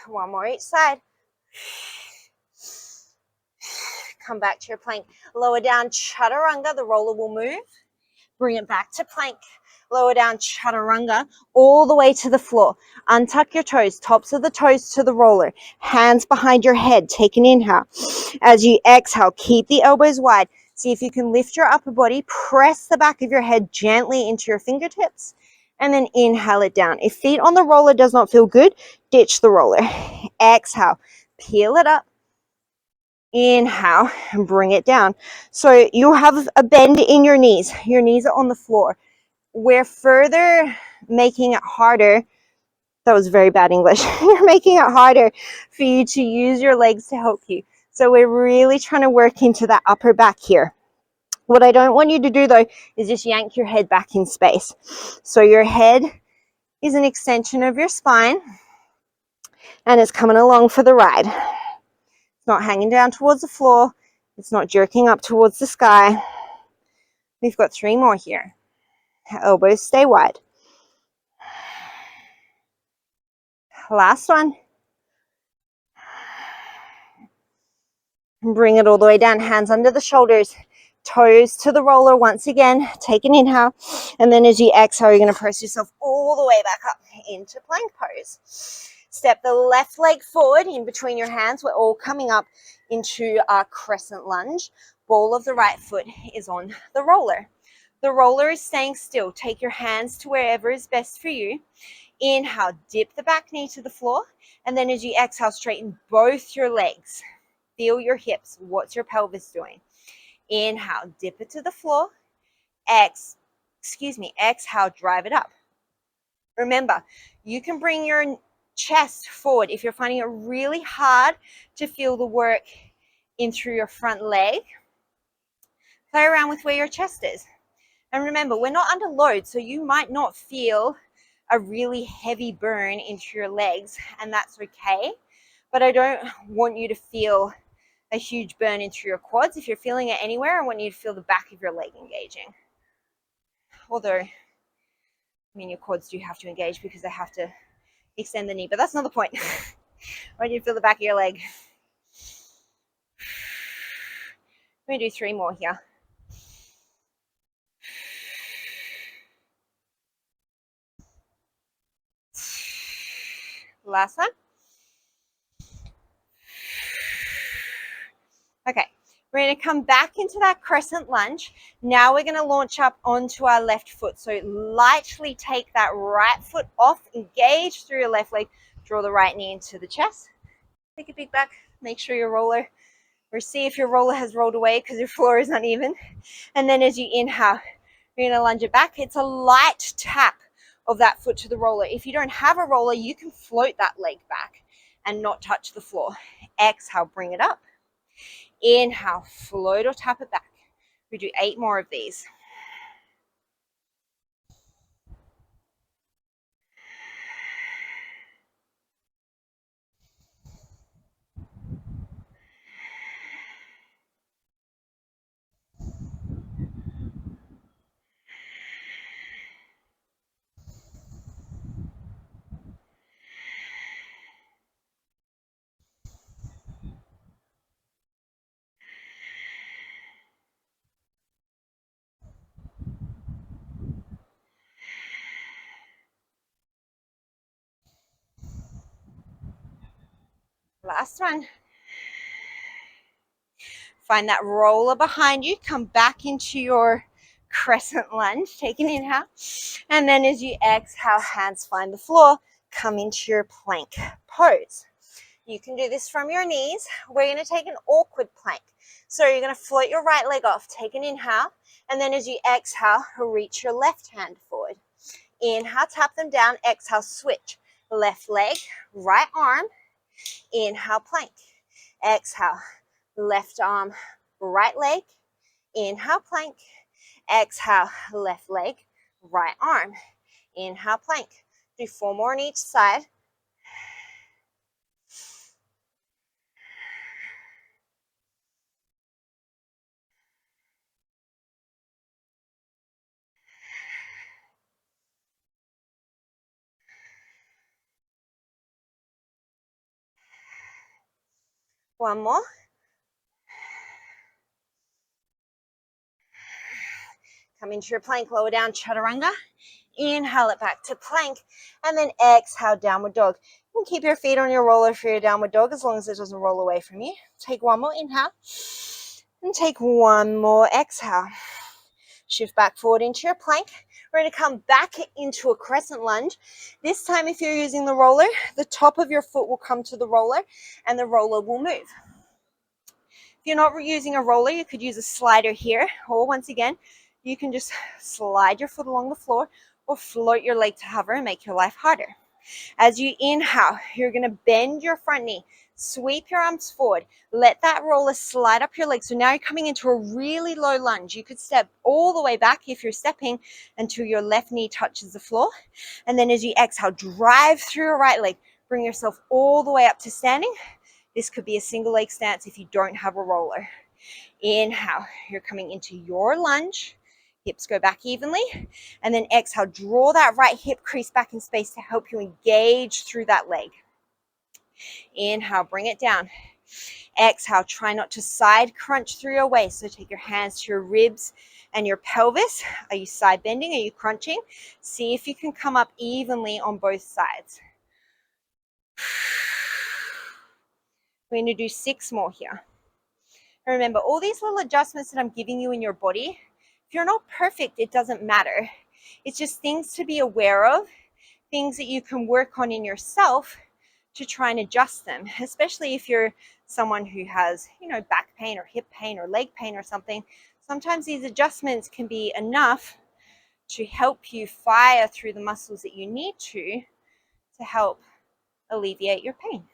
Speaker 2: One more each side. Come back to your plank. Lower down, chaturanga. The roller will move. Bring it back to plank. Lower down, chaturanga, all the way to the floor. Untuck your toes, tops of the toes to the roller. Hands behind your head. Take an inhale. As you exhale, keep the elbows wide. See if you can lift your upper body. Press the back of your head gently into your fingertips. And then inhale it down. If feet on the roller does not feel good, ditch the roller. Exhale, peel it up. Inhale and bring it down. So you have a bend in your knees. Your knees are on the floor. We're further making it harder. That was very bad English. You're making it harder for you to use your legs to help you. So we're really trying to work into that upper back here. What I don't want you to do though is just yank your head back in space. So your head is an extension of your spine and it's coming along for the ride. It's not hanging down towards the floor. It's not jerking up towards the sky. We've got 3 more here. Elbows stay wide. Last one. Bring it all the way down. Hands under the shoulders. Toes to the roller once again. Take an inhale. And then as you exhale, you're going to press yourself all the way back up into plank pose. Step the left leg forward in between your hands. We're all coming up into our crescent lunge. Ball of the right foot is on the roller. The roller is staying still. Take your hands to wherever is best for you. Inhale, dip the back knee to the floor. And then as you exhale, straighten both your legs. Feel your hips. What's your pelvis doing? Inhale, dip it to the floor. Exhale, drive it up. Remember, you can bring your chest forward if you're finding it really hard to feel the work in through your front leg. Play around with where your chest is. And remember, we're not under load, so you might not feel a really heavy burn into your legs, and that's okay. But I don't want you to feel a huge burn into your quads. If you're feeling it anywhere, I want you to feel the back of your leg engaging. Although, I mean, your quads do have to engage because they have to extend the knee, but that's not the point. I want you to feel the back of your leg. I'm going to do 3 more here. Last one. Okay, we're going to come back into that crescent lunge. Now we're going to launch up onto our left foot. So lightly take that right foot off, engage through your left leg, draw the right knee into the chest. Take a big back, make sure your roller, or see if your roller has rolled away because your floor is uneven. And then as you inhale, you're going to lunge it back. It's a light tap of that foot to the roller. If you don't have a roller, you can float that leg back and not touch the floor. Exhale, bring it up. Inhale, float or tap it back. We do 8 more of these. Last one. Find that roller behind you. Come back into your crescent lunge. Take an inhale. And then as you exhale, hands find the floor. Come into your plank pose. You can do this from your knees. We're going to take an awkward plank. So you're going to float your right leg off. Take an inhale. And then as you exhale, reach your left hand forward. Inhale, tap them down. Exhale, switch. Left leg, right arm. Inhale, plank. Exhale, left arm, right leg. Inhale, plank. Exhale, left leg, right arm. Inhale, plank. Do 4 more on each side. One more. Come into your plank, lower down, chaturanga. Inhale it back to plank, and then exhale, downward dog. You can keep your feet on your roller for your downward dog as long as it doesn't roll away from you. Take one more inhale, and take one more exhale. Shift back forward into your plank. We're going to come back into a crescent lunge. This time, if you're using the roller, the top of your foot will come to the roller, and the roller will move. If you're not using a roller, you could use a slider here, or once again, you can just slide your foot along the floor or float your leg to hover and make your life harder. As you inhale, you're going to bend your front knee, sweep your arms forward, let that roller slide up your leg. So now you're coming into a really low lunge. You could step all the way back if you're stepping until your left knee touches the floor. And then as you exhale, drive through your right leg, bring yourself all the way up to standing. This could be a single leg stance if you don't have a roller. Inhale, you're coming into your lunge. Hips go back evenly. And then exhale, draw that right hip crease back in space to help you engage through that leg. Inhale, bring it down. Exhale, try not to side crunch through your waist. So take your hands to your ribs and your pelvis. Are you side bending? Are you crunching? See if you can come up evenly on both sides. We're going to do 6 more here. Remember, all these little adjustments that I'm giving you in your body, if you're not perfect, it doesn't matter. It's just things to be aware of, things that you can work on in yourself to try and adjust them, especially if you're someone who has, back pain or hip pain or leg pain or something. Sometimes these adjustments can be enough to help you fire through the muscles that you need to help alleviate your pain.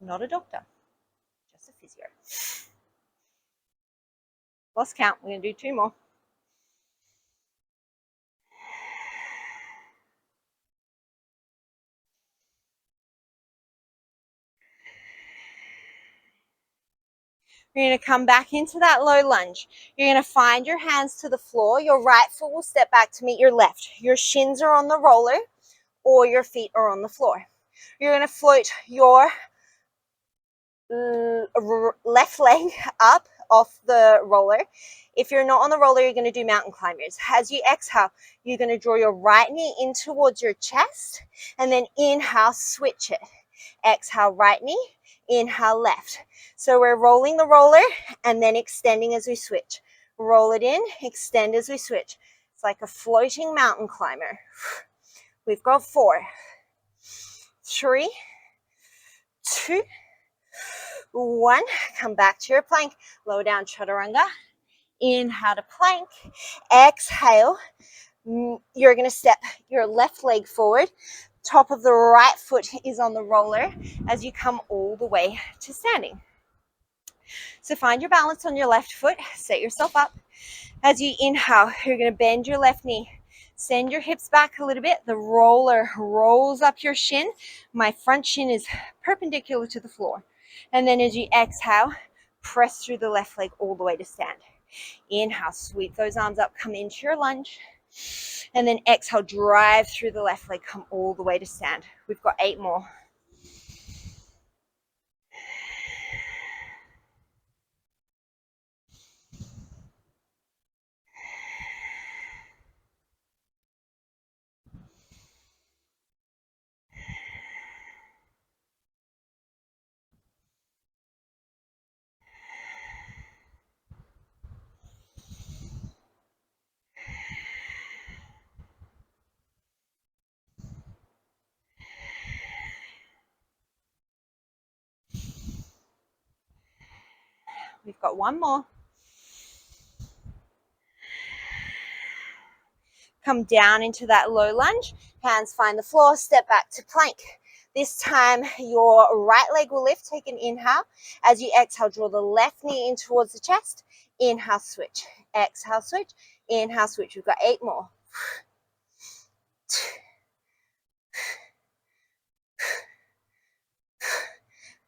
Speaker 2: Not a doctor, just a physio. Lost count. We're going to do 2 more. You're going to come back into that low lunge. You're going to find your hands to the floor. Your right foot will step back to meet your left. Your shins are on the roller or your feet are on the floor. You're going to float your left leg up off the roller. If you're not on the roller, you're going to do mountain climbers. As you exhale, you're going to draw your right knee in towards your chest, and then inhale, switch it. Exhale, right knee, inhale, left. So we're rolling the roller and then extending as we switch. Roll it in, extend as we switch. It's like a floating mountain climber. We've got 4, 3, 2, 1. Come back to your plank. Lower down, chaturanga. Inhale to plank. Exhale. You're going to step your left leg forward. Top of the right foot is on the roller as you come all the way to standing. So find your balance on your left foot. Set yourself up. As you inhale, you're going to bend your left knee. Send your hips back a little bit. The roller rolls up your shin. My front shin is perpendicular to the floor. And then as you exhale, press through the left leg all the way to stand. Inhale, sweep those arms up, come into your lunge. And then exhale, drive through the left leg, come all the way to stand. We've got 8 more. Got one more. Come down into that low lunge. Hands find the floor. Step back to plank. This time, your right leg will lift. Take an inhale. As you exhale, draw the left knee in towards the chest. Inhale, switch. Exhale, switch. Inhale, switch. We've got 8 more.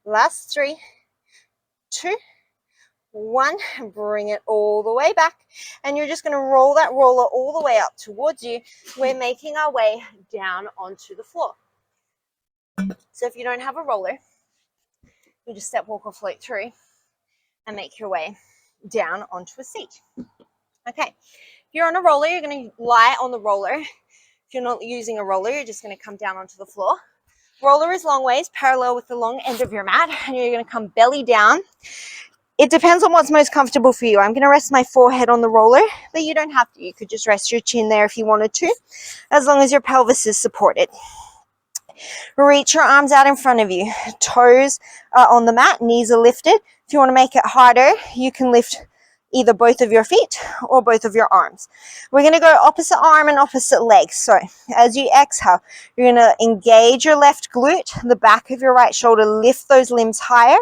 Speaker 2: Last 3, 2, 1. Bring it all the way back. And you're just going to roll that roller all the way up towards you. We're making our way down onto the floor. So if you don't have a roller, you just step, walk, or float through and make your way down onto a seat. Okay, if you're on a roller, you're going to lie on the roller. If you're not using a roller, you're just going to come down onto the floor. Roller is long ways, parallel with the long end of your mat, and you're going to come belly down. It depends on what's most comfortable for you. I'm going to rest my forehead on the roller, but you don't have to. You could just rest your chin there if you wanted to, as long as your pelvis is supported. Reach your arms out in front of you. Toes are on the mat, knees are lifted. If you want to make it harder, you can lift either both of your feet or both of your arms. We're going to go opposite arm and opposite leg. So as you exhale, you're going to engage your left glute, the back of your right shoulder, lift those limbs higher,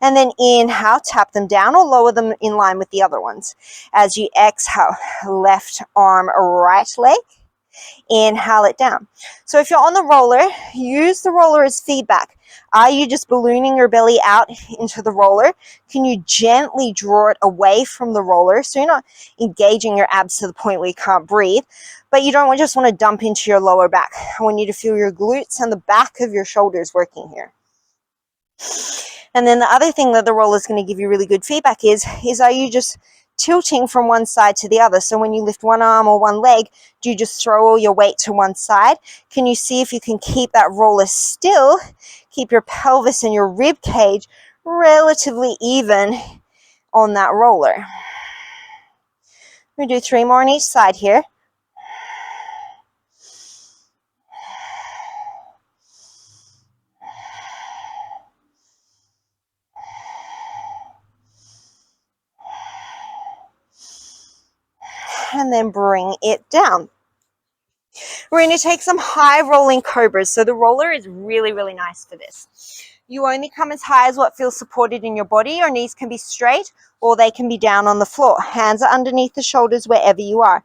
Speaker 2: and then inhale, tap them down or lower them in line with the other ones. As you exhale, left arm, right leg, inhale it down. So if you're on the roller, use the roller as feedback. Are you just ballooning your belly out into the roller? Can you gently draw it away from the roller so you're not engaging your abs to the point where you can't breathe, but you don't just want to dump into your lower back. I want you to feel your glutes and the back of your shoulders working here. And then the other thing that the roller is going to give you really good feedback is are you just tilting from one side to the other? So when you lift one arm or one leg, do you just throw all your weight to one side? Can you see if you can keep that roller still, keep your pelvis and your rib cage relatively even on that roller? We do 3 more on each side here. And then bring it down. We're going to take some high rolling cobras. So the roller is really, really nice for this. You only come as high as what feels supported in your body. Your knees can be straight or they can be down on the floor. Hands are underneath the shoulders wherever you are.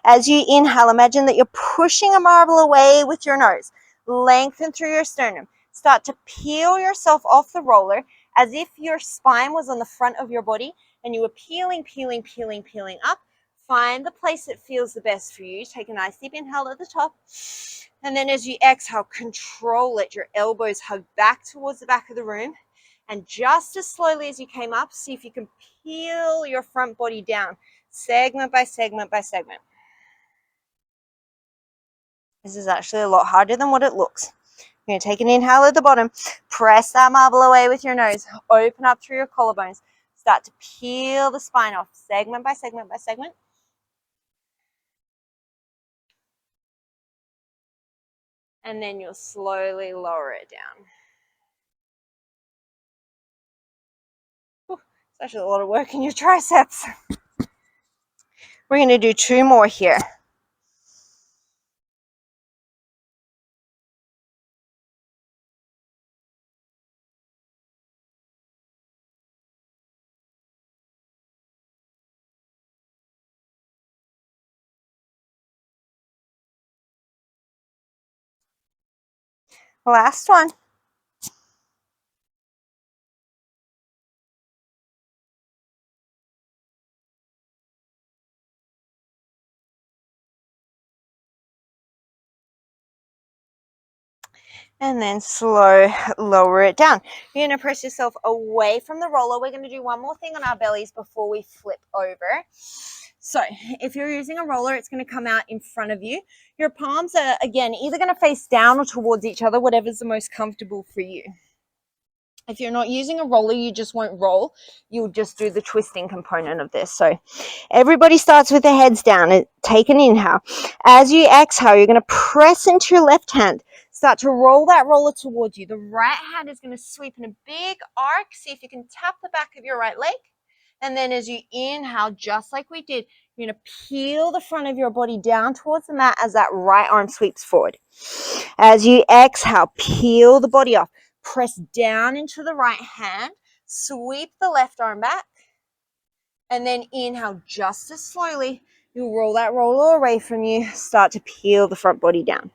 Speaker 2: As you inhale, imagine that you're pushing a marble away with your nose. Lengthen through your sternum. Start to peel yourself off the roller as if your spine was on the front of your body and you were peeling up. Find the place that feels the best for you. Take a nice deep inhale at the top. And then as you exhale, control it. Your elbows hug back towards the back of the room. And just as slowly as you came up, see if you can peel your front body down, segment by segment by segment. This is actually a lot harder than what it looks. You're going to take an inhale at the bottom. Press that marble away with your nose. Open up through your collarbones. Start to peel the spine off, segment by segment by segment. And then you'll slowly lower it down. It's actually a lot of work in your triceps. We're going to do 2 more here. Last one. And then slow, lower it down. You're going to press yourself away from the roller. We're going to do one more thing on our bellies before we flip over. So if you're using a roller, it's going to come out in front of you. Your palms are, again, either going to face down or towards each other, whatever's the most comfortable for you. If you're not using a roller, you just won't roll. You'll just do the twisting component of this. So everybody starts with their heads down. Take an inhale. As you exhale, you're going to press into your left hand. Start to roll that roller towards you. The right hand is going to sweep in a big arc. See if you can tap the back of your right leg And then as you inhale, just like we did, you're going to peel the front of your body down towards the mat as that right arm sweeps forward. As you exhale, peel the body off. Press down into the right hand. Sweep the left arm back. And then inhale just as slowly. You'll roll that roller away from you. Start to peel the front body down.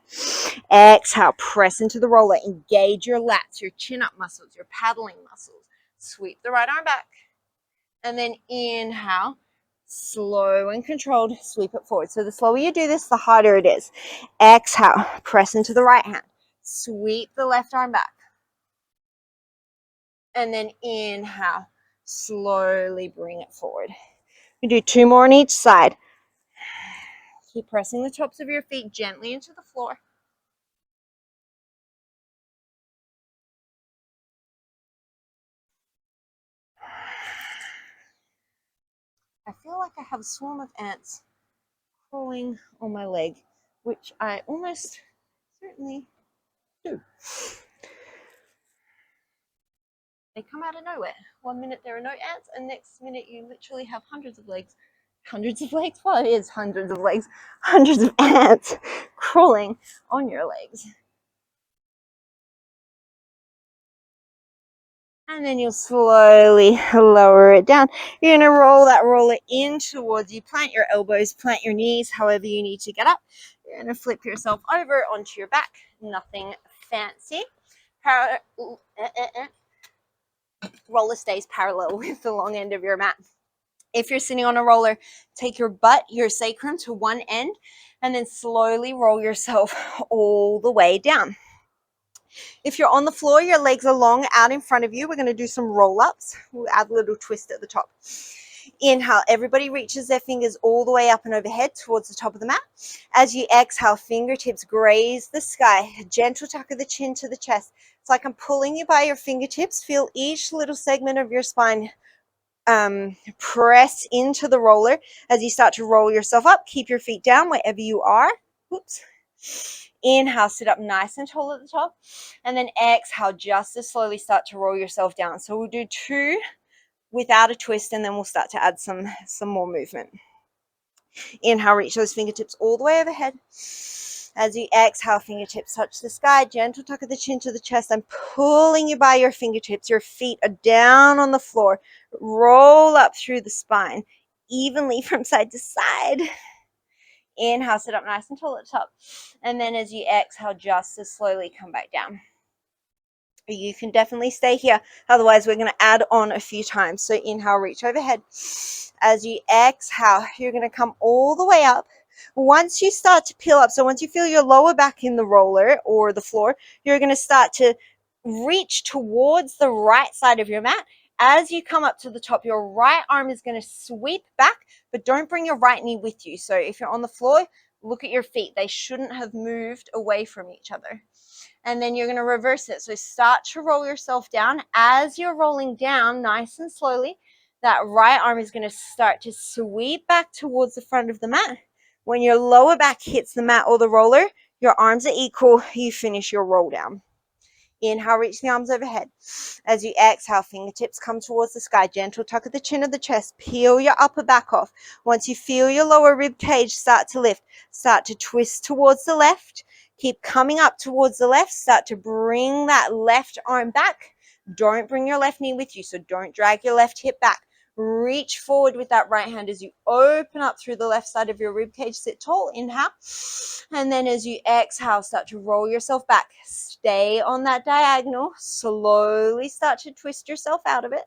Speaker 2: Exhale, press into the roller. Engage your lats, your chin-up muscles, your paddling muscles. Sweep the right arm back. And then inhale, slow and controlled, sweep it forward. So the slower you do this, the harder it is. Exhale, press into the right hand. Sweep the left arm back. And then inhale, slowly bring it forward. You do 2 more on each side. Keep pressing the tops of your feet gently into the floor. I feel like I have a swarm of ants crawling on my leg, which I almost certainly do. They come out of nowhere. 1 minute there are no ants, and next minute you literally have hundreds of legs. Hundreds of legs? Well, it is hundreds of legs. Hundreds of ants crawling on your legs. And then you'll slowly lower it down. You're going to roll that roller in towards you. Plant your elbows, plant your knees, however you need to get up. You're going to flip yourself over onto your back. Nothing fancy. Roller stays parallel with the long end of your mat. If you're sitting on a roller, take your butt, your sacrum to one end, and then slowly roll yourself all the way down. If you're on the floor, your legs are long out in front of you. We're going to do some roll-ups. We'll add a little twist at the top. Inhale, everybody reaches their fingers all the way up and overhead towards the top of the mat. As you exhale, fingertips graze the sky. Gentle tuck of the chin to the chest. It's like I'm pulling you by your fingertips. Feel each little segment of your spine press into the roller as you start to roll yourself up. Keep your feet down wherever you are. Whoops. Inhale, sit up nice and tall at the top. And then exhale, just as slowly start to roll yourself down. So we'll do 2 without a twist, and then we'll start to add some more movement. Inhale, reach those fingertips all the way overhead. As you exhale, fingertips touch the sky. Gentle tuck of the chin to the chest. I'm pulling you by your fingertips. Your feet are down on the floor. Roll up through the spine evenly from side to side. Inhale, sit up nice and tall at the top. And then as you exhale, just as slowly come back down. You can definitely stay here. Otherwise, we're going to add on a few times. So inhale, reach overhead. As you exhale, you're going to come all the way up. Once you start to peel up, so once you feel your lower back in the roller or the floor, you're going to start to reach towards the right side of your mat. As you come up to the top, your right arm is going to sweep back, but don't bring your right knee with you. So if you're on the floor, look at your feet. They shouldn't have moved away from each other. And then you're going to reverse it. So start to roll yourself down. As you're rolling down nice and slowly, that right arm is going to start to sweep back towards the front of the mat. When your lower back hits the mat or the roller, your arms are equal. You finish your roll down. Inhale, reach the arms overhead. As you exhale, fingertips come towards the sky. Gentle tuck of the chin of the chest. Peel your upper back off. Once you feel your lower rib cage start to lift, start to twist towards the left. Keep coming up towards the left. Start to bring that left arm back. Don't bring your left knee with you, so don't drag your left hip back. Reach forward with that right hand as you open up through the left side of your rib cage. Sit tall. Inhale. And then as you exhale, start to roll yourself back. Stay on that diagonal. Slowly start to twist yourself out of it.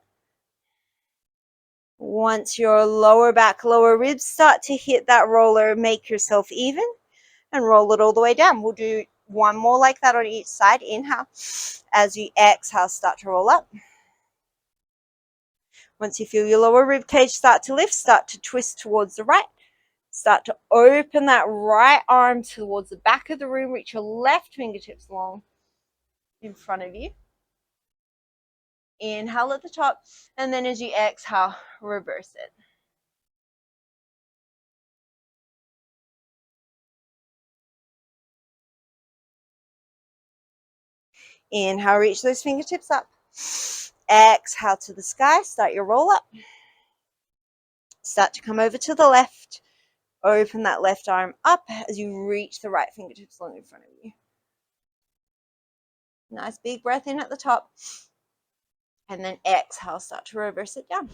Speaker 2: Once your lower back, lower ribs start to hit that roller, make yourself even and roll it all the way down. We'll do 1 more like that on each side. Inhale. As you exhale, start to roll up. Once you feel your lower rib cage start to lift, start to twist towards the right. Start to open that right arm towards the back of the room. Reach your left fingertips long in front of you. Inhale at the top. And then as you exhale, reverse it. Inhale, reach those fingertips up. Exhale to the sky. Start your roll up. Start to come over to the left. Open that left arm up as you reach the right fingertips long in front of you. Nice big breath in at the top. And then exhale, start to reverse it down.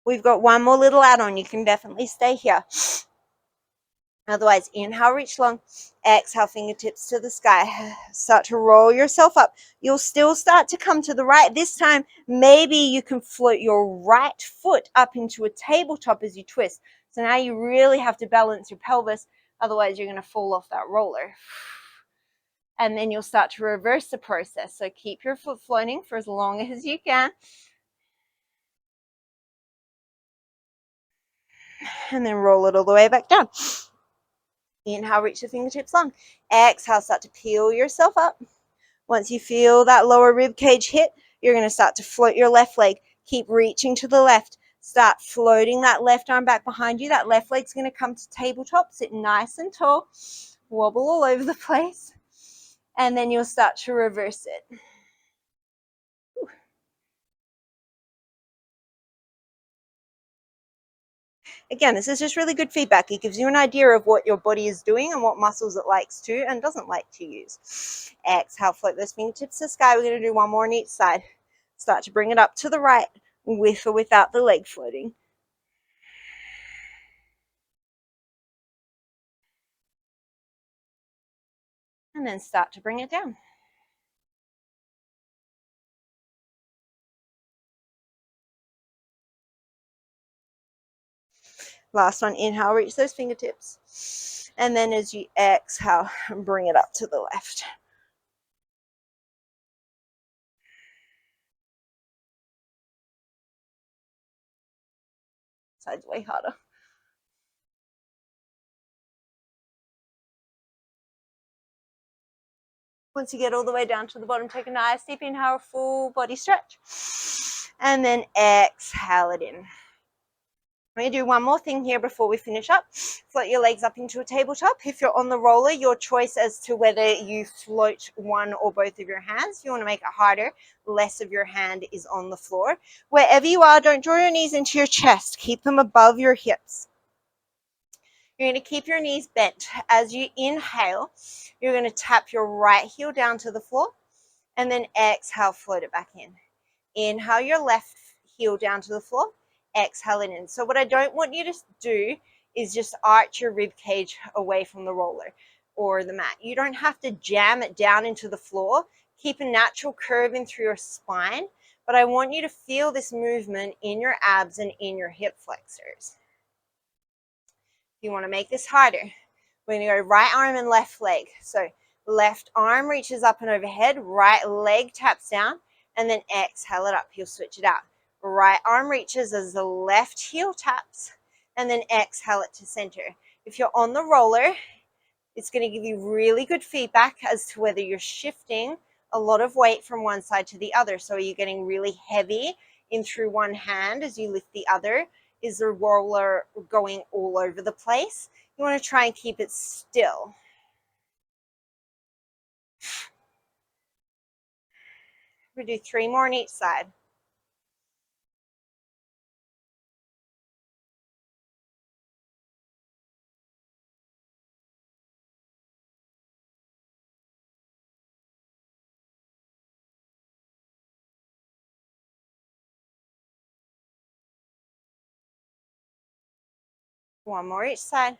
Speaker 2: We've got one more little add-on. You can definitely stay here. Otherwise, inhale, reach long. Exhale, fingertips to the sky. Start to roll yourself up. You'll still start to come to the right. This time, maybe you can float your right foot up into a tabletop as you twist. So now you really have to balance your pelvis. Otherwise, you're going to fall off that roller. And then you'll start to reverse the process. So keep your foot floating for as long as you can. And then roll it all the way back down. Inhale, reach the fingertips long. Exhale, start to peel yourself up. Once you feel that lower rib cage hit, you're going to start to float your left leg. Keep reaching to the left. Start floating that left arm back behind you. That left leg's going to come to tabletop. Sit nice and tall. Wobble all over the place. And then you'll start to reverse it. Again, this is just really good feedback. It gives you an idea of what your body is doing and what muscles it likes to and doesn't like to use. Exhale, float those fingertips to the sky. We're going to do one more on each side. Start to bring it up to the right, with or without the leg floating. And then start to bring it down. Last one, inhale, reach those fingertips. And then as you exhale, bring it up to the left. Side's way harder. Once you get all the way down to the bottom, take a nice deep inhale, full body stretch. And then exhale it in. I'm going to do one more thing here before we finish up. Float your legs up into a tabletop. If you're on the roller, your choice as to whether you float one or both of your hands. If you want to make it harder, less of your hand is on the floor. Wherever you are, don't draw your knees into your chest. Keep them above your hips. You're going to keep your knees bent. As you inhale, you're going to tap your right heel down to the floor, and then exhale, float it back in. Inhale your left heel down to the floor. Exhale it in. So what I don't want you to do is just arch your rib cage away from the roller or the mat. You don't have to jam it down into the floor. Keep a natural curve in through your spine, but I want you to feel this movement in your abs and in your hip flexors. If you want to make this harder, we're going to go right arm and left leg. So left arm reaches up and overhead, right leg taps down, and then exhale it up. You'll switch it out. Right arm reaches as the left heel taps, and then exhale it to center. If you're on the roller, it's going to give you really good feedback as to whether you're shifting a lot of weight from one side to the other. So are you getting really heavy in through one hand as you lift the other? Is the roller going all over the place? You want to try and keep it still. We do 3 more on each side. One more each side.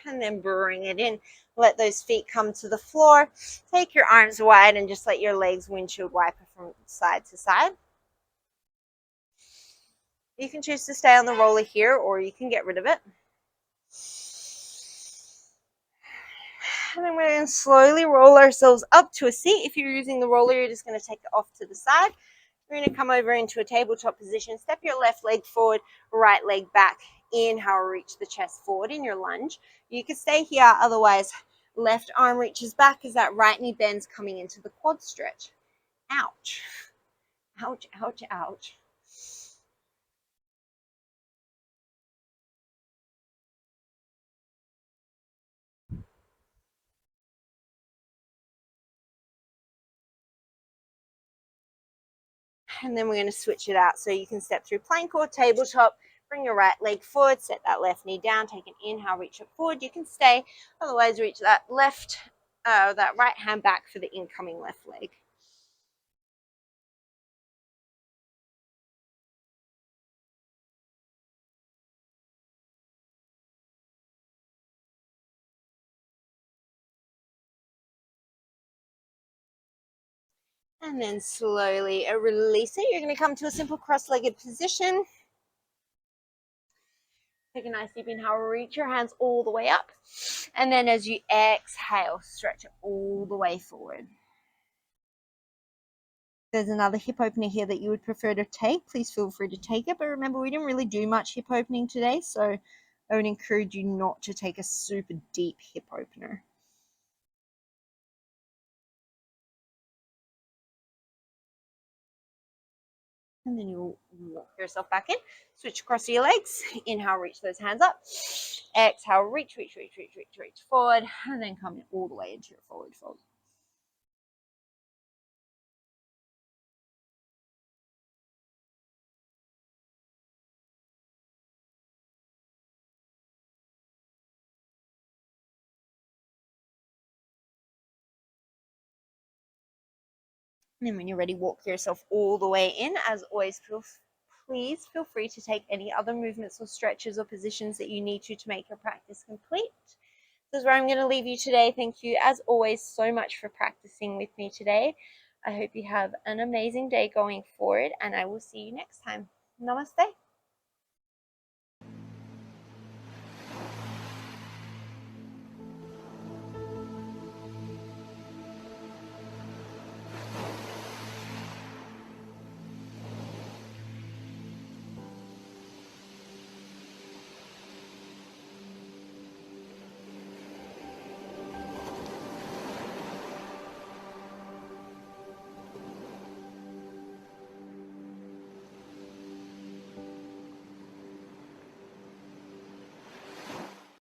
Speaker 2: And then bring it in. Let those feet come to the floor. Take your arms wide and just let your legs windshield wipe from side to side. You can choose to stay on the roller here, or you can get rid of it. And then we're going to slowly roll ourselves up to a seat. If you're using the roller, you're just going to take it off to the side. We're going to come over into a tabletop position. Step your left leg forward, right leg back. Inhale, reach the chest forward in your lunge. You can stay here, otherwise left arm reaches back as that right knee bends, coming into the quad stretch. Ouch. Ouch, ouch, ouch. and then we're going to switch it out. So you can step through plank or tabletop. Bring your right leg forward, set that left knee down, take an inhale, reach it forward. You can stay, otherwise reach that that right hand back for the incoming left leg. And then slowly release it. You're going to come to a simple cross-legged position. Take a nice deep inhale, reach your hands all the way up. And then as you exhale, stretch it all the way forward. There's another hip opener here that you would prefer to take, please feel free to take it. But remember, we didn't really do much hip opening today, so I would encourage you not to take a super deep hip opener. And then you'll walk yourself back in. Switch across your legs. Inhale, reach those hands up. Exhale, reach forward. And then come all the way into your forward fold. And then when you're ready, walk yourself all the way in. As always, please feel free to take any other movements or stretches or positions that you need to make your practice complete. This is where I'm going to leave you today. Thank you, as always, so much for practicing with me today. I hope you have an amazing day going forward, and I will see you next time. Namaste.